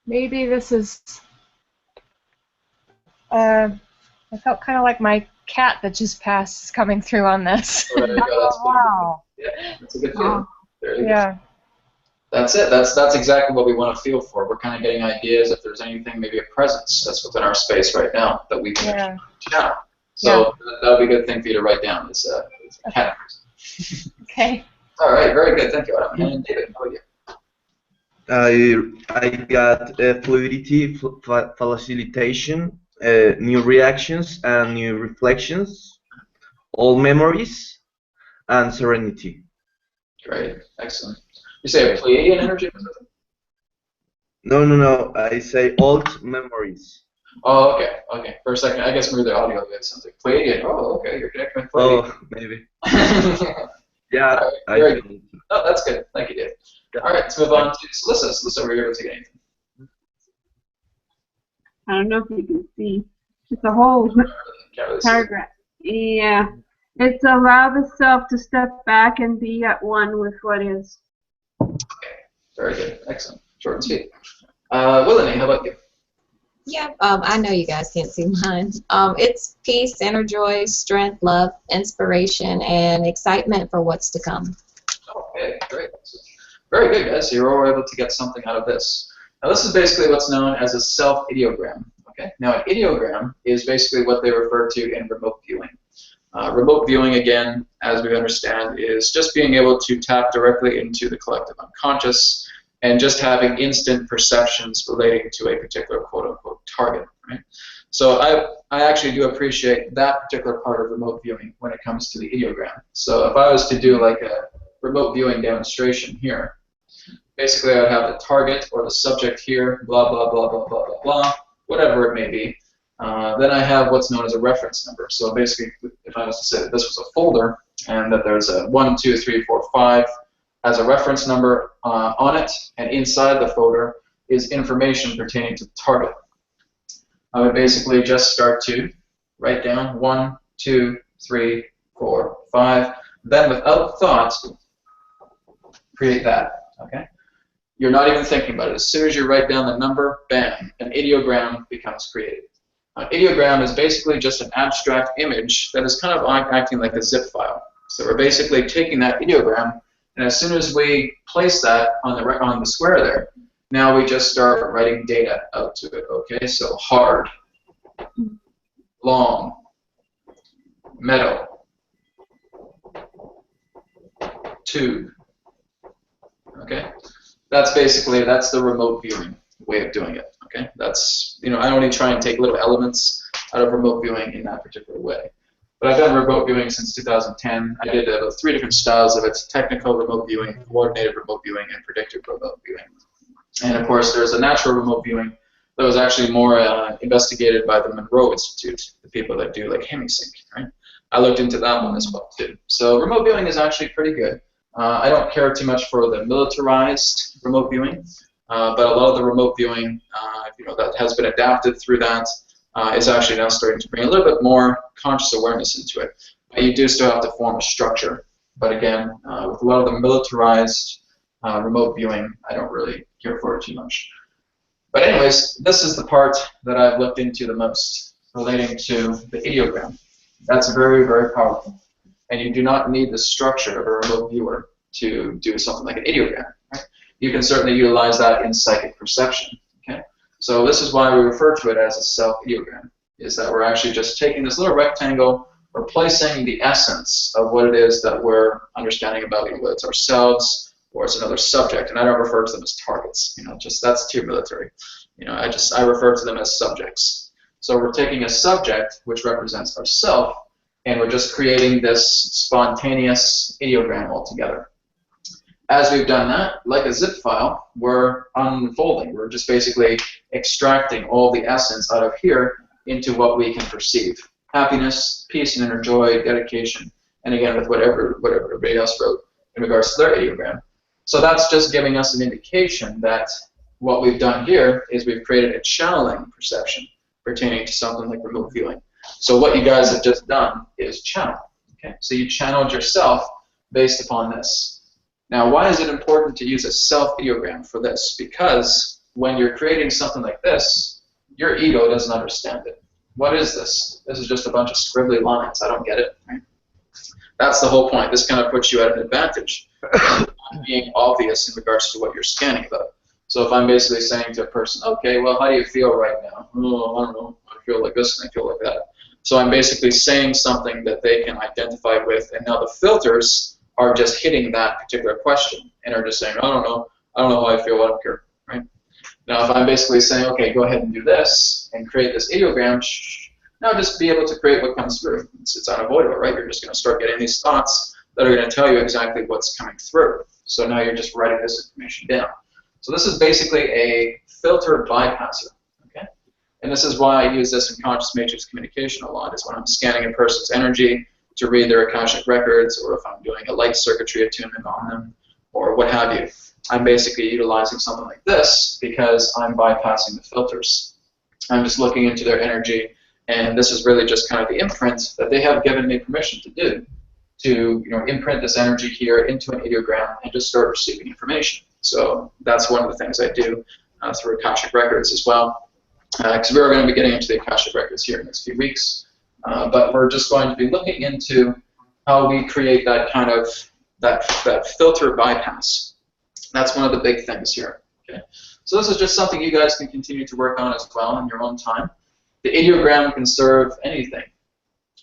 maybe this is, I felt kind of like my cat that just passed coming through on this. Oh, there you go. That's Wow. good. Yeah, that's a good feeling. There you go. Yeah. That's it. That's exactly what we want to feel for. We're kind of getting ideas if there's anything, maybe a presence that's within our space right now that we can channel. So that would be a good thing for you to write down. It's a cat. Okay. All right, very good. Thank you, Adam. And David, how about you? I got fluidity, facilitation, new reactions and new reflections, all memories, and serenity. Great, excellent. You say Pleiadian energy? No. I say alt memories. Oh, okay, okay. For a second, I guess maybe the audio did something. Pleiadian. Oh, okay. You're connecting with Pleiadian. Oh, maybe. Yeah, All right, very good. Oh, that's good. Thank you, Dave. All right, let's move on to Celissa. Celissa, were you able to get anything? I don't know if you can see. It's a whole Can't really see. paragraph. Yeah. It's allow the self to step back and be at one with what is. Very good. Excellent. Short and sweet. Willany, how about you? Yeah, I know you guys can't see mine. It's peace, inner joy, strength, love, inspiration, and excitement for what's to come. Okay, great. Very good, guys. So you're all able to get something out of this. Now, this is basically what's known as a self-ideogram. Okay. Now, an ideogram is basically what they refer to in remote viewing. Remote viewing, again, as we understand, is just being able to tap directly into the collective unconscious and just having instant perceptions relating to a particular quote-unquote target. Right? So I actually do appreciate that particular part of remote viewing when it comes to the ideogram. So if I was to do like a remote viewing demonstration here, basically I would have the target or the subject here, blah, blah, blah, blah, blah, blah, blah, whatever it may be. Then I have what's known as a reference number. So basically, if I was to say that this was a folder and that there's a 1, 2, 3, 4, 5 as a reference number on it, and inside the folder is information pertaining to the target, I would basically just start to write down 1, 2, 3, 4, 5. Then without thought, create that. Okay? You're not even thinking about it. As soon as you write down the number, bam, an ideogram becomes created. An ideogram is basically just an abstract image that is kind of acting like a zip file. So we're basically taking that ideogram, and as soon as we place that on the square there, now we just start writing data out to it. Okay, so hard, long, metal, tube. Okay, that's the remote viewing way of doing it. Okay, that's, I only try and take little elements out of remote viewing in that particular way. But I've done remote viewing since 2010. I did about 3 different styles of it: technical remote viewing, coordinated remote viewing, and predictive remote viewing. And of course, there's a natural remote viewing that was actually more investigated by the Monroe Institute, the people that do like HemiSync. Right? I looked into that one as well too. So remote viewing is actually pretty good. I don't care too much for the militarized remote viewing. But a lot of the remote viewing, that has been adapted through that is actually now starting to bring a little bit more conscious awareness into it. You do still have to form a structure, but again, with a lot of the militarized remote viewing, I don't really care for it too much. But anyways, this is the part that I've looked into the most relating to the ideogram. That's very, very powerful. And you do not need the structure of a remote viewer to do something like an ideogram. Right? You can certainly utilize that in psychic perception. Okay? So this is why we refer to it as a self-ideogram, is that we're actually just taking this little rectangle, replacing the essence of what it is that we're understanding about, whether it's ourselves or it's another subject. And I don't refer to them as targets. Just that's too military. I refer to them as subjects. So we're taking a subject, which represents ourself, and we're just creating this spontaneous ideogram altogether. As we've done that, like a zip file, we're unfolding. We're just basically extracting all the essence out of here into what we can perceive. Happiness, peace, and inner joy, dedication, and again with whatever everybody else wrote in regards to their ideogram. So that's just giving us an indication that what we've done here is we've created a channeling perception pertaining to something like remote viewing. So what you guys have just done is channel. Okay? So you channeled yourself based upon this. Now, why is it important to use a self-ideogram for this? Because when you're creating something like this, your ego doesn't understand it. What is this? This is just a bunch of scribbly lines. I don't get it. Right? That's the whole point. This kind of puts you at an advantage, not being obvious in regards to what you're scanning about. So if I'm basically saying to a person, okay, well, how do you feel right now? Oh, I don't know. I feel like this and I feel like that. So I'm basically saying something that they can identify with, and now the filters are just hitting that particular question and are just saying, I don't know, I don't know how I feel when I'm here, right? Now, if I'm basically saying, okay, go ahead and do this and create this ideogram, now just be able to create what comes through. It's unavoidable, right? You're just going to start getting these thoughts that are going to tell you exactly what's coming through. So now you're just writing this information down. So this is basically a filter bypasser, okay? And this is why I use this in conscious matrix communication a lot, is when I'm scanning a person's energy to read their Akashic records, or if I'm doing a light circuitry attunement on them, or what have you. I'm basically utilizing something like this because I'm bypassing the filters. I'm just looking into their energy, and this is really just kind of the imprint that they have given me permission to do, to imprint this energy here into an ideogram and just start receiving information. So that's one of the things I do through Akashic Records as well, because we're going to be getting into the Akashic Records here in the next few weeks. But we're just going to be looking into how we create that kind of that filter bypass. That's one of the big things here. Okay, so this is just something you guys can continue to work on as well in your own time. The ideogram can serve anything,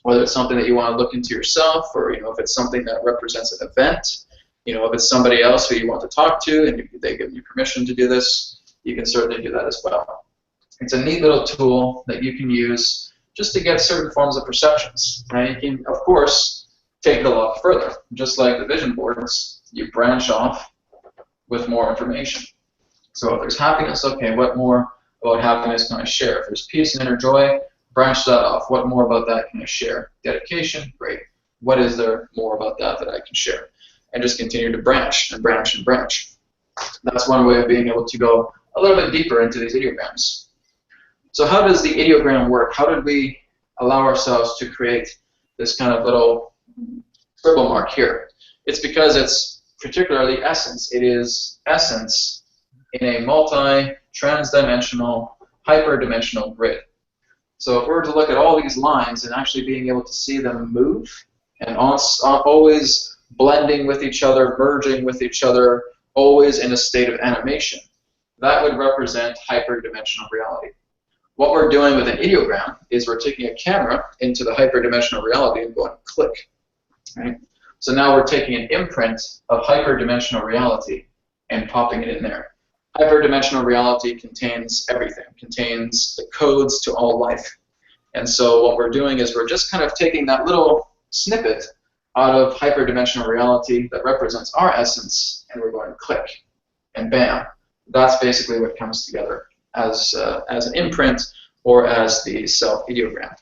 whether it's something that you want to look into yourself, or if it's something that represents an event. If it's somebody else who you want to talk to and they give you permission to do this, you can certainly do that as well. It's a neat little tool that you can use just to get certain forms of perceptions. Now you can, of course, take it a lot further. Just like the vision boards, you branch off with more information. So if there's happiness, okay, what more about happiness can I share? If there's peace and inner joy, branch that off. What more about that can I share? Dedication, great. What is there more about that I can share? And just continue to branch and branch and branch. That's one way of being able to go a little bit deeper into these ideograms. So how does the ideogram work? How did we allow ourselves to create this kind of little scribble mark here? It's because it's particularly essence. It is essence in a multi-transdimensional, hyperdimensional grid. So if we were to look at all these lines and actually being able to see them move and always blending with each other, merging with each other, always in a state of animation, that would represent hyperdimensional reality. What we're doing with an ideogram is we're taking a camera into the hyperdimensional reality and going click. Right? So now we're taking an imprint of hyperdimensional reality and popping it in there. Hyperdimensional reality contains everything, contains the codes to all life. And so what we're doing is we're just kind of taking that little snippet out of hyperdimensional reality that represents our essence, and we're going to click, and bam. That's basically what comes together as an imprint or as the self-ideogram.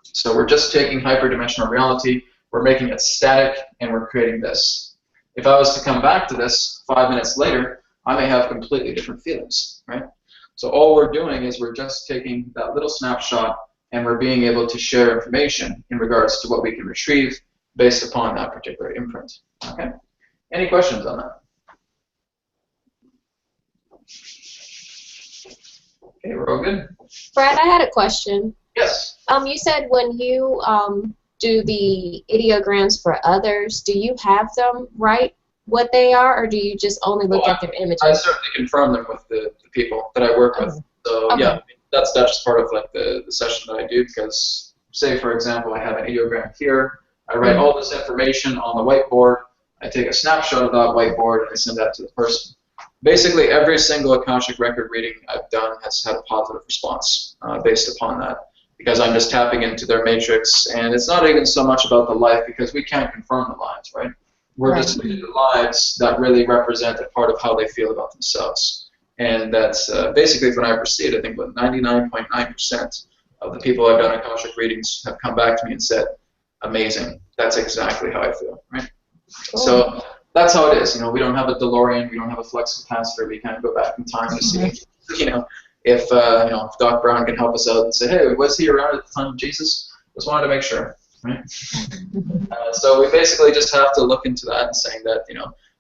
So we're just taking hyperdimensional reality, we're making it static, and we're creating this. If I was to come back to this 5 minutes later, I may have completely different feelings, right? So all we're doing is we're just taking that little snapshot and we're being able to share information in regards to what we can retrieve based upon that particular imprint. Okay? Any questions on that? Okay, we're all good? Brad, I had a question. Yes. You said when you do the ideograms for others, do you have them write what they are, or do you just only look at their images? I certainly confirm them with the people that I work with. So okay. Yeah, that's just part of like the session that I do, because say for example I have an ideogram here, I write all this information on the whiteboard, I take a snapshot of that whiteboard and I send that to the person. Basically every single Akashic record reading I've done has had a positive response based upon that, because I'm just tapping into their matrix, and it's not even so much about the life because we can't confirm the lives, right? We're just looking at the lives that really represent a part of how they feel about themselves. And that's basically when I proceed, I think about 99.9% of the people I've done Akashic readings have come back to me and said, amazing, that's exactly how I feel, right? Cool. So that's how it is. You know, we don't have a DeLorean, we don't have a flux capacitor, we can't go back in time to see, if Doc Brown can help us out and say, hey, was he around at the time of Jesus? Just wanted to make sure. Right? So we basically just have to look into that and saying that,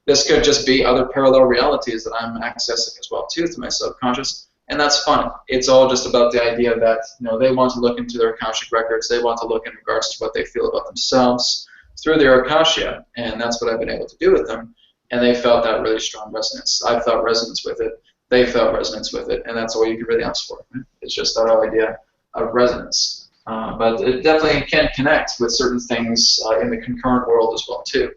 this could just be other parallel realities that I'm accessing as well too through my subconscious, and that's fun. It's all just about the idea that they want to look into their Akashic records, they want to look in regards to what they feel about themselves through their Akasha, and that's what I've been able to do with them, and they felt that really strong resonance. I felt resonance with it, they felt resonance with it, and that's all you can really ask for. Right? It's just that whole idea of resonance. But it definitely can connect with certain things in the concurrent world as well too.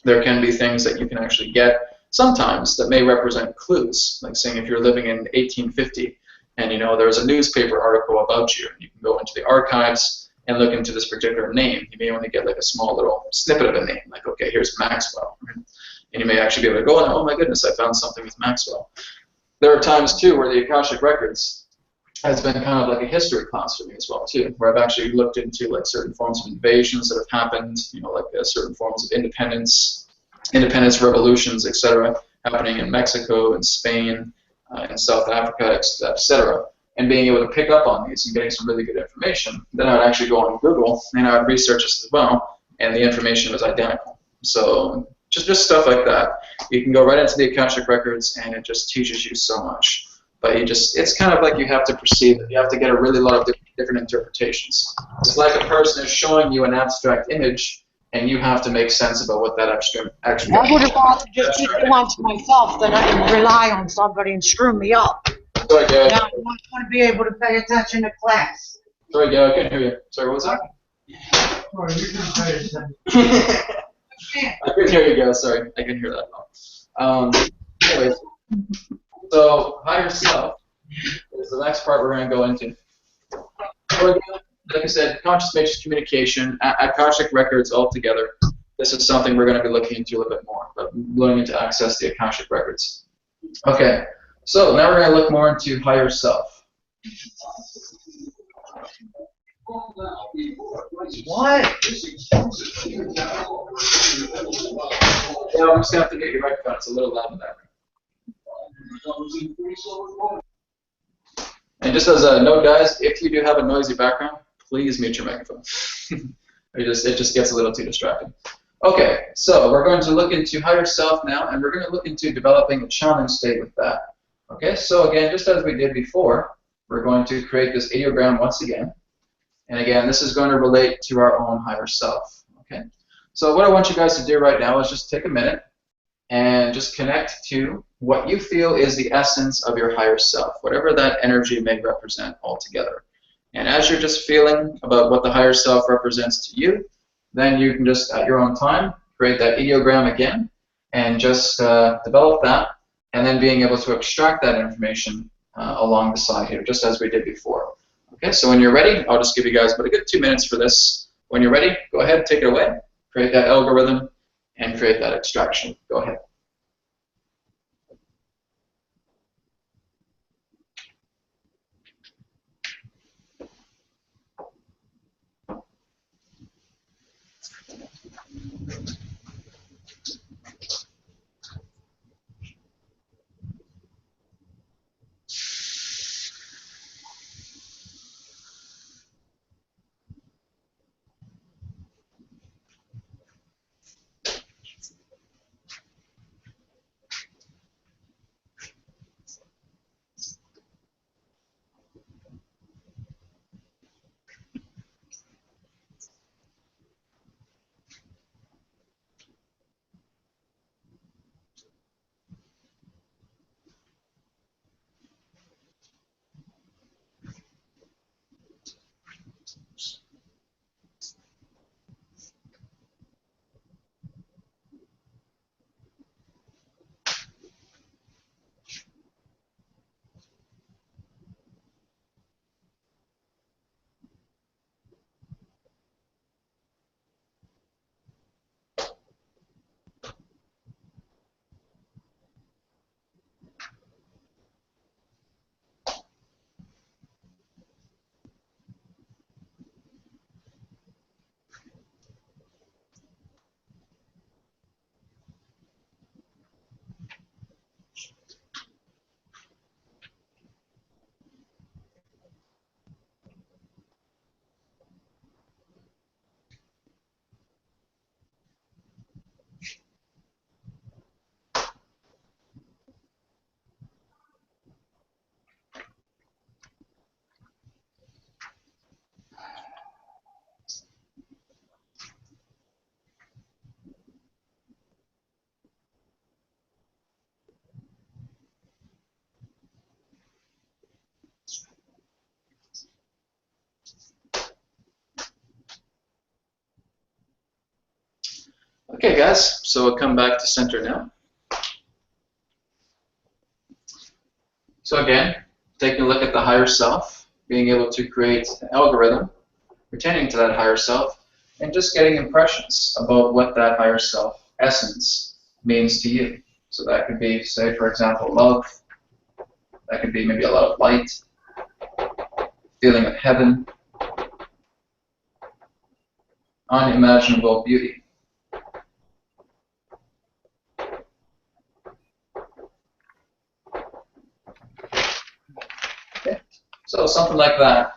There can be things that you can actually get sometimes that may represent clues, like saying if you're living in 1850 and there's a newspaper article about you, you can go into the archives and look into this particular name. You may only get like a small little snippet of a name, like, okay, here's Maxwell. Right? And you may actually be able to go and, oh my goodness, I found something with Maxwell. There are times too where the Akashic Records has been kind of like a history class for me as well too, where I've actually looked into like certain forms of invasions that have happened, like certain forms of independence revolutions, etc., happening in Mexico and Spain, in South Africa, etc., and being able to pick up on these and getting some really good information. Then I would actually go on Google and I would research this as well, and the information was identical. So just stuff like that. You can go right into the Akashic Records and it just teaches you so much. But it's kind of like you have to perceive it. You have to get a really lot of different interpretations. It's like a person is showing you an abstract image, and you have to make sense about what that abstract I would have rather just keep the one to myself than I can rely on somebody and screw me up. Sorry, Gary. Now, I want to be able to pay attention to class. Sorry, Gary, I couldn't hear you. Sorry, what was that? Sorry, you can pay attention. I couldn't hear you, Gary. Sorry, I couldn't hear that at all. Anyways, so higher self is the next part we're going to go into. So again, like I said, conscious matrix communication, Akashic Records altogether. This is something we're going to be looking into a little bit more, but learning to access the Akashic Records. Okay, so now we're going to look more into higher self. What? Yeah, I'm just going to have to get your microphone. It's a little loud in there. And just as a note, guys, if you do have a noisy background, please mute your microphone. it just gets a little too distracting. Okay, so we're going to look into higher self now, and we're going to look into developing a channeling state with that. Okay, so again, just as we did before, we're going to create this ideogram once again. And again, this is going to relate to our own higher self. Okay, so what I want you guys to do right now is just take a minute and just connect to what you feel is the essence of your higher self, whatever that energy may represent altogether. And as you're just feeling about what the higher self represents to you, then you can just, at your own time, create that ideogram again and just develop that, and then being able to extract that information along the side here, just as we did before. Okay, so when you're ready, I'll just give you guys about a good 2 minutes for this. When you're ready, go ahead, take it away, create that algorithm, and create that extraction. Go ahead. Okay, guys, so we'll come back to center now. So again, taking a look at the higher self, being able to create an algorithm pertaining to that higher self, and just getting impressions about what that higher self essence means to you. So that could be, say, for example, love. That could be maybe a lot of light, feeling of heaven, unimaginable beauty. Okay. So something like that,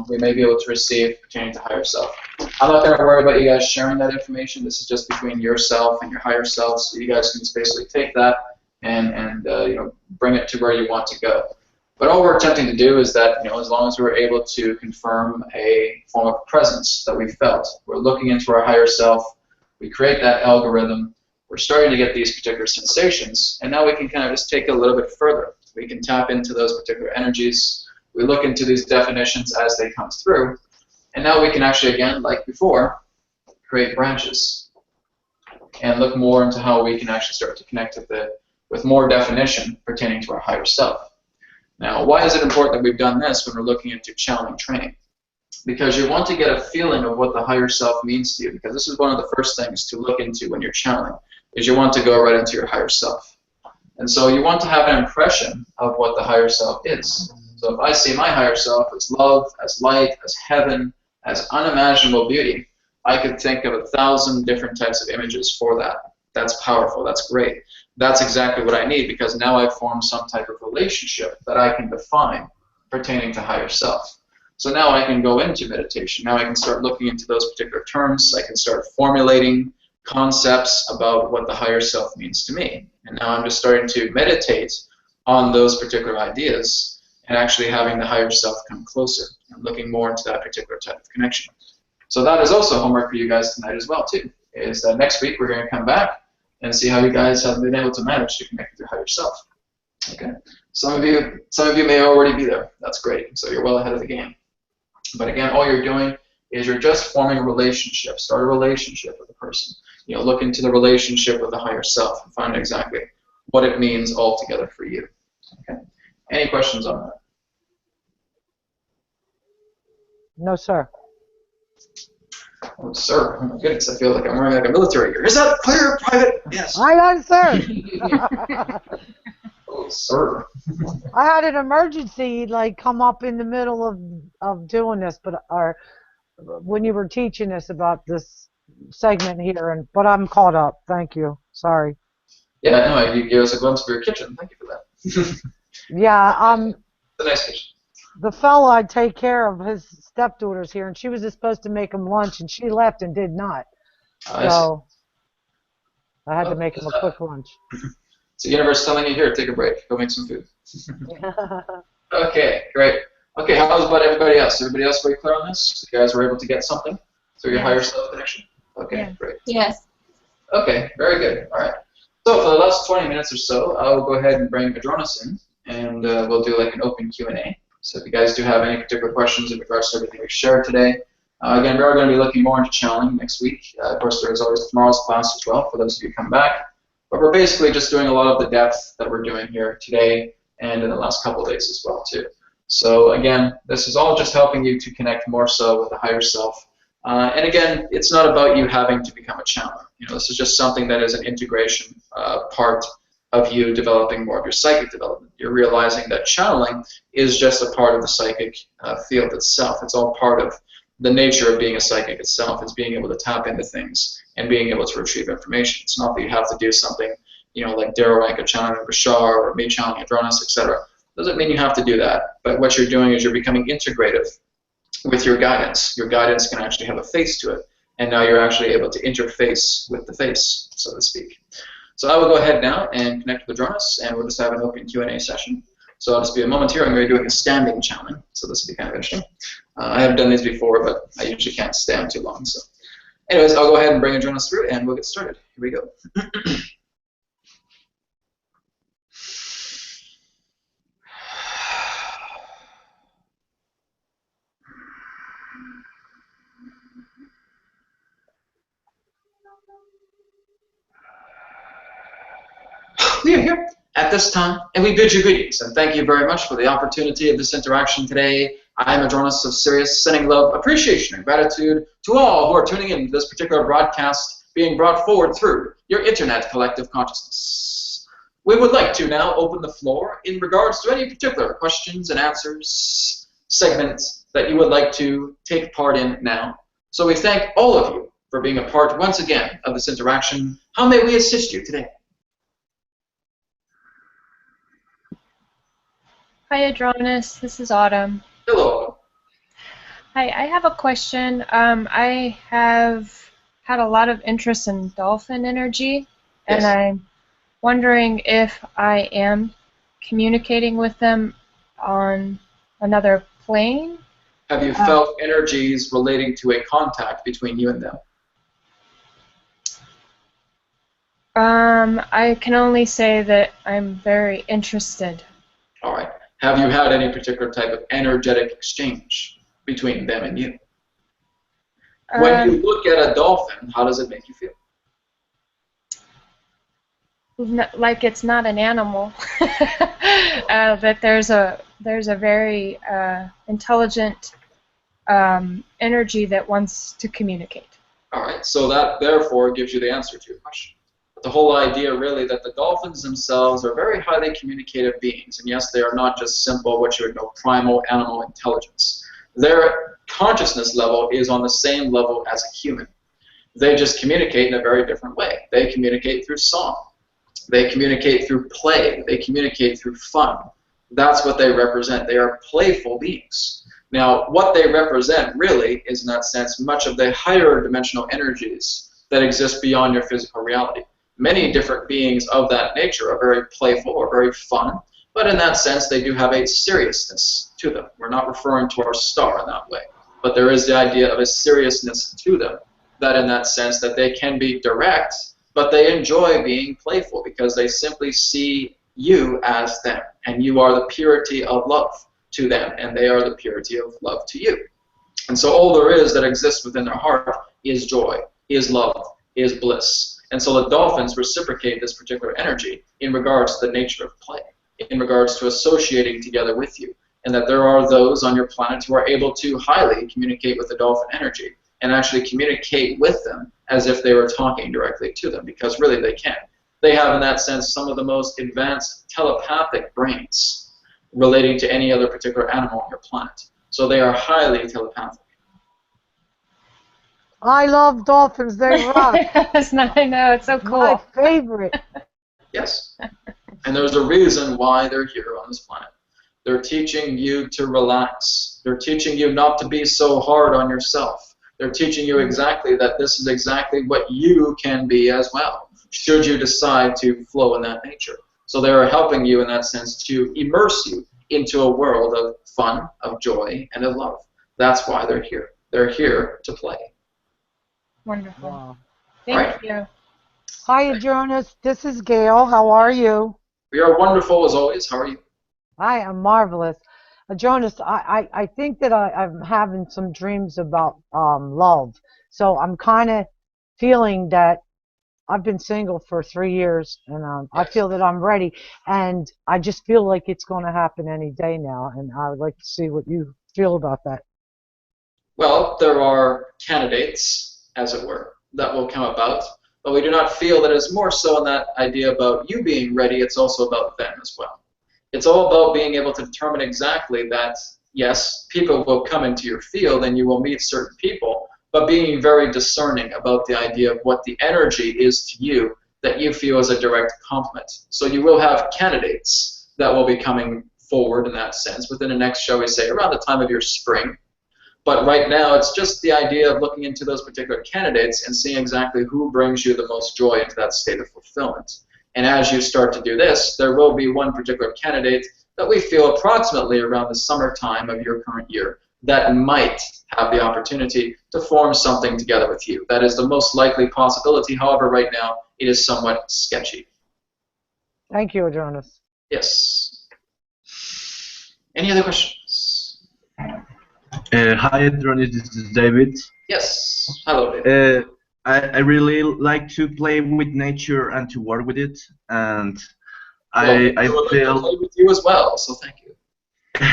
we may be able to receive pertaining to higher self. I'm not going to worry about you guys sharing that information. This is just between yourself and your higher self, so you guys can just basically take that and bring it to where you want to go. But all we're attempting to do is that, as long as we're able to confirm a form of presence that we felt, we're looking into our higher self, we create that algorithm, we're starting to get these particular sensations, and now we can kind of just take it a little bit further. We can tap into those particular energies, we look into these definitions as they come through, and now we can actually, again, like before, create branches and look more into how we can actually start to connect with more definition pertaining to our higher self. Now, why is it important that we've done this when we're looking into channeling training? Because you want to get a feeling of what the higher self means to you, because this is one of the first things to look into when you're channeling, is you want to go right into your higher self. And so you want to have an impression of what the higher self is. So if I see my higher self as love, as light, as heaven, as unimaginable beauty, I could think of 1,000 different types of images for that. That's powerful, that's great. That's exactly what I need, because now I've formed some type of relationship that I can define pertaining to higher self. So now I can go into meditation. Now I can start looking into those particular terms. I can start formulating concepts about what the higher self means to me. And now I'm just starting to meditate on those particular ideas and actually having the higher self come closer and looking more into that particular type of connection. So that is also homework for you guys tonight as well, too, is that next week we're going to come back and see how you guys have been able to manage to connect with your higher self. Okay. Some of you may already be there. That's great. So you're well ahead of the game. But again, all you're doing is you're just forming a relationship. Start a relationship with a person. Look into the relationship with the higher self and find exactly what it means altogether for you. Okay. Any questions on that? No, sir. Oh, sir. Oh my goodness, I feel like I'm wearing like a military gear. Is that clear, Private? Yes. I answered. Oh, sir. I had an emergency come up in the middle of doing this, or when you were teaching us about this segment here, but I'm caught up. Thank you. Sorry. Yeah, no, you gave us a glimpse of your kitchen. Thank you for that. Yeah, It's a nice kitchen. the fella I take care of, his stepdaughter's here, and she was supposed to make him lunch, and she left and did not. So I had to make him a quick lunch. So the universe telling you, here, take a break. Go make some food. Okay, great. Okay, how's about everybody else? Everybody else very clear on this? You guys were able to get something through your higher self connection? Okay, great. Yes. Okay, very good. All right. So for the last 20 minutes or so, I'll go ahead and bring Adronis in, and we'll do like an open Q&A. So if you guys do have any particular questions in regards to everything we shared today, again, we are going to be looking more into channeling next week. Of course, there is always tomorrow's class as well for those of you who come back. But we're basically just doing a lot of the depth that we're doing here today and in the last couple of days as well, too. So again, this is all just helping you to connect more so with the higher self. And again, it's not about you having to become a channeler. This is just something that is an integration part of you developing more of your psychic development. You're realizing that channeling is just a part of the psychic field itself. It's all part of the nature of being a psychic itself. It's being able to tap into things and being able to retrieve information. It's not that you have to do something, like Darrow Anka channeling Bashar or me channeling Adronis, etc. Doesn't mean you have to do that. But what you're doing is you're becoming integrative with your guidance. Your guidance can actually have a face to it, and now you're actually able to interface with the face, so to speak. So I will go ahead now and connect with Adronis, and we'll just have an open Q&A session. So I'll just be a moment here. I'm going to be doing a standing channeling, so this will be kind of interesting. I haven't done these before, but I usually can't stand too long. So, anyways, I'll go ahead and bring Adronis through, and we'll get started. Here we go. Here. at this time, and we bid you greetings and thank you very much for the opportunity of this interaction today. I am Adronis of Sirius, sending love, appreciation, and gratitude to all who are tuning in to this particular broadcast being brought forward through your internet collective consciousness. We would like to now open the floor in regards to any particular questions and answers segments that you would like to take part in now. So we thank all of you for being a part once again of this interaction. How may we assist you today? Hi, Adronis. This is Autumn. Hello. Hi, I have a question. I have had a lot of interest in dolphin energy, and Yes. I'm wondering if I am communicating with them on another plane. Have you felt energies relating to a contact between you and them? I can only say that I'm very interested. All right. Have you had any particular type of energetic exchange between them and you? When you look at a dolphin, how does it make you feel? Like it's not an animal. That there's a very intelligent energy that wants to communicate. All right. So that therefore gives you the answer to your question. The whole idea really that the dolphins themselves are very highly communicative beings, and yes, they are not just simple what you would know primal animal intelligence. Their consciousness level is on the same level as a human. They just communicate in a very different way. They communicate through song. They communicate through play. They communicate through fun. That's what they represent. They are playful beings. Now, what they represent really is, in that sense, much of the higher dimensional energies that exist beyond your physical reality. Many different beings of that nature are very playful or very fun, but in that sense they do have a seriousness to them. We're not referring to our star in that way, but there is the idea of a seriousness to them, that in that sense that they can be direct, but they enjoy being playful because they simply see you as them, and you are the purity of love to them, and they are the purity of love to you. And so all there is that exists within their heart is joy, is love, is bliss. And so the dolphins reciprocate this particular energy in regards to the nature of play, in regards to associating together with you, and that there are those on your planet who are able to highly communicate with the dolphin energy and actually communicate with them as if they were talking directly to them, because really they can. They have, in that sense, some of the most advanced telepathic brains relating to any other particular animal on your planet. So they are highly telepathic. I love dolphins. They rock. I know, it's so cool. My favorite. Yes. And there's a reason why they're here on this planet. They're teaching you to relax. They're teaching you not to be so hard on yourself. They're teaching you exactly that this is exactly what you can be as well, should you decide to flow in that nature. So they are helping you in that sense to immerse you into a world of fun, of joy, and of love. That's why they're here. They're here to play. Wonderful. Wow. Thank you. Hi, Jonas. This is Gail. How are you? We are wonderful as always. How are you? I am marvelous. Jonas, I think that I'm having some dreams about love. So I'm kind of feeling that I've been single for 3 years, and I feel that I'm ready. And I just feel like it's going to happen any day now, and I would like to see what you feel about that. Well, there are candidates, as it were, that will come about, but we do not feel that it's more so in that idea about you being ready, it's also about them as well. It's all about being able to determine exactly that, yes, people will come into your field and you will meet certain people, but being very discerning about the idea of what the energy is to you that you feel is a direct complement. So you will have candidates that will be coming forward in that sense within the next, shall we say, around the time of your spring. But right now, it's just the idea of looking into those particular candidates and seeing exactly who brings you the most joy into that state of fulfillment. And as you start to do this, there will be one particular candidate that we feel approximately around the summertime of your current year that might have the opportunity to form something together with you. That is the most likely possibility. However, right now, it is somewhat sketchy. Thank you, Jonas. Yes. Any other questions? Hi, Adronis, this is David. Yes. Hello, David. I really like to play with nature and to work with it, and I feel with you as well, so thank you.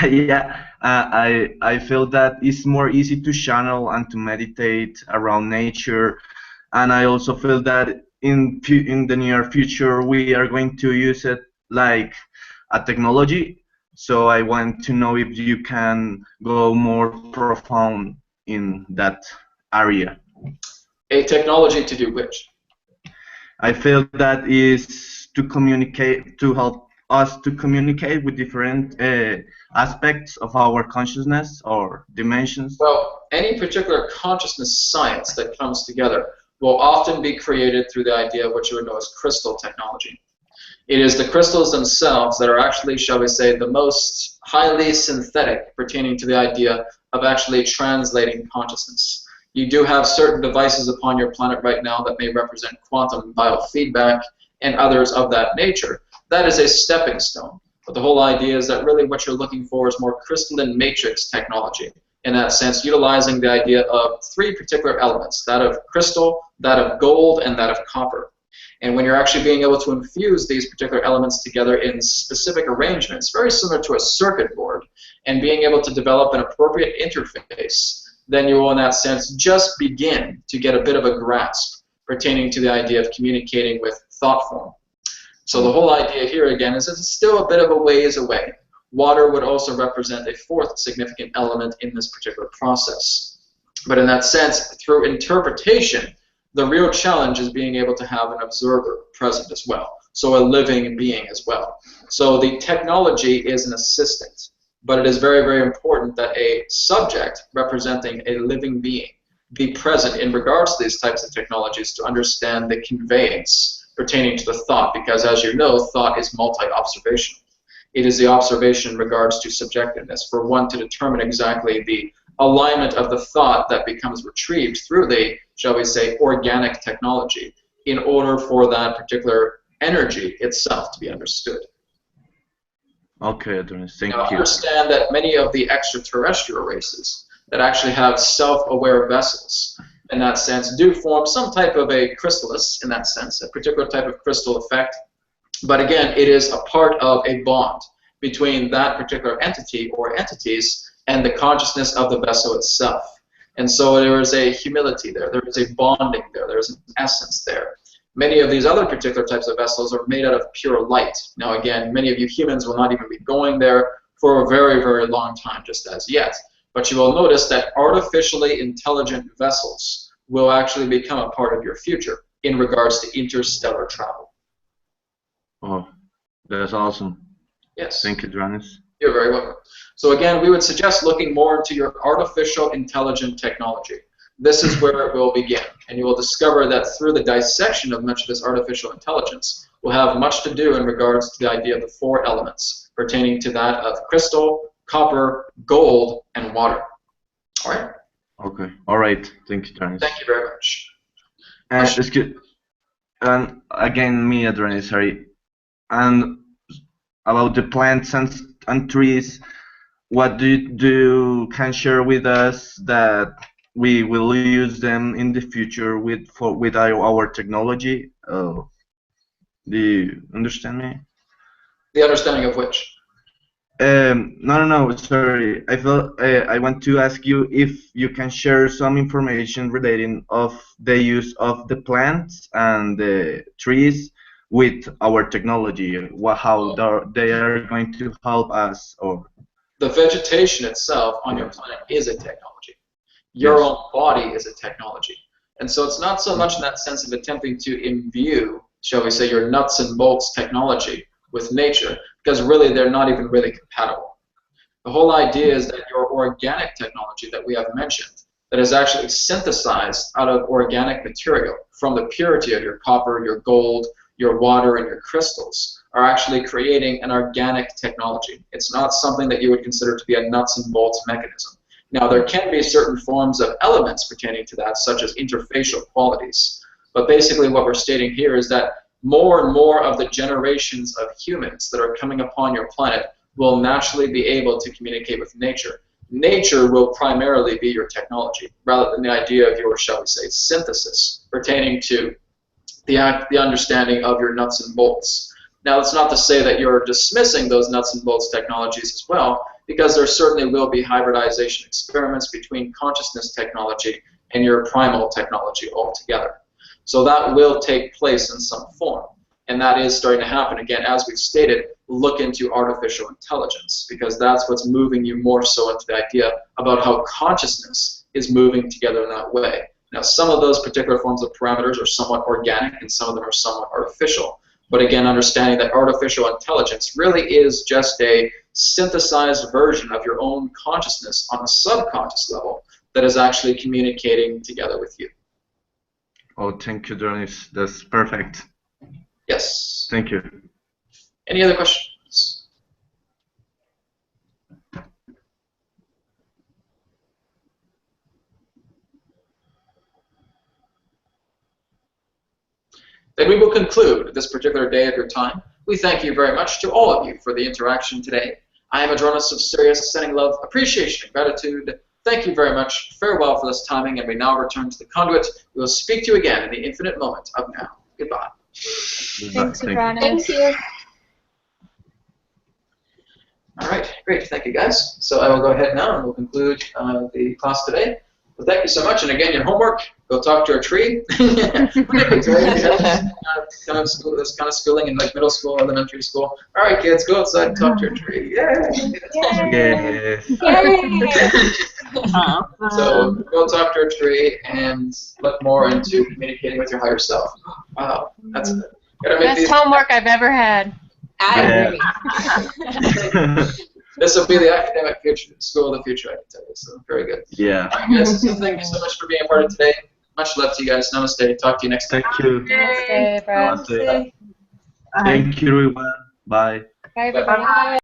yeah, I feel that it's more easy to channel and to meditate around nature, and I also feel that in the near future we are going to use it like a technology. So I want to know if you can go more profound in that area. A technology to do which? I feel that is to communicate, to help us to communicate with different aspects of our consciousness or dimensions. Well, any particular consciousness science that comes together will often be created through the idea of what you would know as crystal technology. It is the crystals themselves that are actually, shall we say, the most highly synthetic pertaining to the idea of actually translating consciousness. You do have certain devices upon your planet right now that may represent quantum biofeedback and others of that nature. That is a stepping stone. But the whole idea is that really what you're looking for is more crystalline matrix technology. In that sense, utilizing the idea of three particular elements, that of crystal, that of gold, and that of copper. And when you're actually being able to infuse these particular elements together in specific arrangements, very similar to a circuit board, and being able to develop an appropriate interface, then you will, in that sense, just begin to get a bit of a grasp pertaining to the idea of communicating with thought form. So the whole idea here, again, is it's still a bit of a ways away. Water would also represent a fourth significant element in this particular process. But in that sense, through interpretation, the real challenge is being able to have an observer present as well, so a living being as well. So the technology is an assistant, but it is very, very important that a subject representing a living being be present in regards to these types of technologies to understand the conveyance pertaining to the thought, because as you know, thought is multi-observational. It is the observation in regards to subjectiveness, for one to determine exactly the alignment of the thought that becomes retrieved through the, shall we say, organic technology in order for that particular energy itself to be understood. Okay, Adonis, thank now, you. Understand that many of the extraterrestrial races that actually have self-aware vessels, in that sense, do form some type of a chrysalis, in that sense, a particular type of crystal effect. But again, it is a part of a bond between that particular entity or entities and the consciousness of the vessel itself. And so there is a humility there, there is a bonding there, there is an essence there. Many of these other particular types of vessels are made out of pure light. Now again, many of you humans will not even be going there for a very, very long time just as yet. But you will notice that artificially intelligent vessels will actually become a part of your future in regards to interstellar travel. Oh, that's awesome. Yes. Thank you, Dranis. You're very welcome. So again, we would suggest looking more into your artificial intelligent technology. This is where it will begin, and you will discover that through the dissection of much of this artificial intelligence will have much to do in regards to the idea of the four elements pertaining to that of crystal, copper, gold, and water. All right? Okay. All right. Thank you, Dranis. Thank you very much. And again, me, Adonis, sorry. And about the plants and trees, what do you can share with us that we will use them in the future with our technology? Do you understand me? The understanding of which? No, sorry. I want to ask you if you can share some information relating of the use of the plants and the trees with our technology, how they are going to help us. Or the vegetation itself on your planet is a technology. Your own body is a technology. And so it's not so much in that sense of attempting to imbue, shall we say, your nuts and bolts technology with nature, because really they're not even really compatible. The whole idea is that your organic technology that we have mentioned, that is actually synthesized out of organic material from the purity of your copper, your gold, your water, and your crystals, are actually creating an organic technology. It's not something that you would consider to be a nuts and bolts mechanism. Now, there can be certain forms of elements pertaining to that, such as interfacial qualities. But basically what we're stating here is that more and more of the generations of humans that are coming upon your planet will naturally be able to communicate with nature. Nature will primarily be your technology, rather than the idea of your, shall we say, synthesis pertaining to the understanding of your nuts and bolts. Now, it's not to say that you're dismissing those nuts and bolts technologies as well, because there certainly will be hybridization experiments between consciousness technology and your primal technology altogether. So that will take place in some form. And that is starting to happen. Again, as we've stated, look into artificial intelligence, because that's what's moving you more so into the idea about how consciousness is moving together in that way. Now, some of those particular forms of parameters are somewhat organic, and some of them are somewhat artificial. But again, understanding that artificial intelligence really is just a synthesized version of your own consciousness on a subconscious level that is actually communicating together with you. Oh, thank you, Dennis. That's perfect. Yes. Thank you. Any other questions? Then we will conclude this particular day of your time. We thank you very much to all of you for the interaction today. I am Adronis of Sirius, sending love, appreciation, and gratitude. Thank you very much. Farewell for this timing, and we now return to the conduit. We will speak to you again in the infinite moment of now. Goodbye. Thanks, Adronis. Thank you. All right, great. Thank you, guys. So I will go ahead now, and we'll conclude the class today. Well, thank you so much. And again, your homework, go talk to a tree. This kind of schooling in like middle school, elementary school. All right, kids, go outside and talk to a tree. Yay! Yes. So go talk to a tree and look more into communicating with your higher self. Wow, that's good. Gotta make Best these, homework I've ever had. I agree. this will be the academic future, school of the future, I can tell you. So very good. Yeah. All right, guys, so thank you so much for being a part of today. Much love to you guys. Namaste. Talk to you next time. Thank you. Namaste, Brad. Namaste. Thank you, everyone. Bye. Bye, everybody. Bye.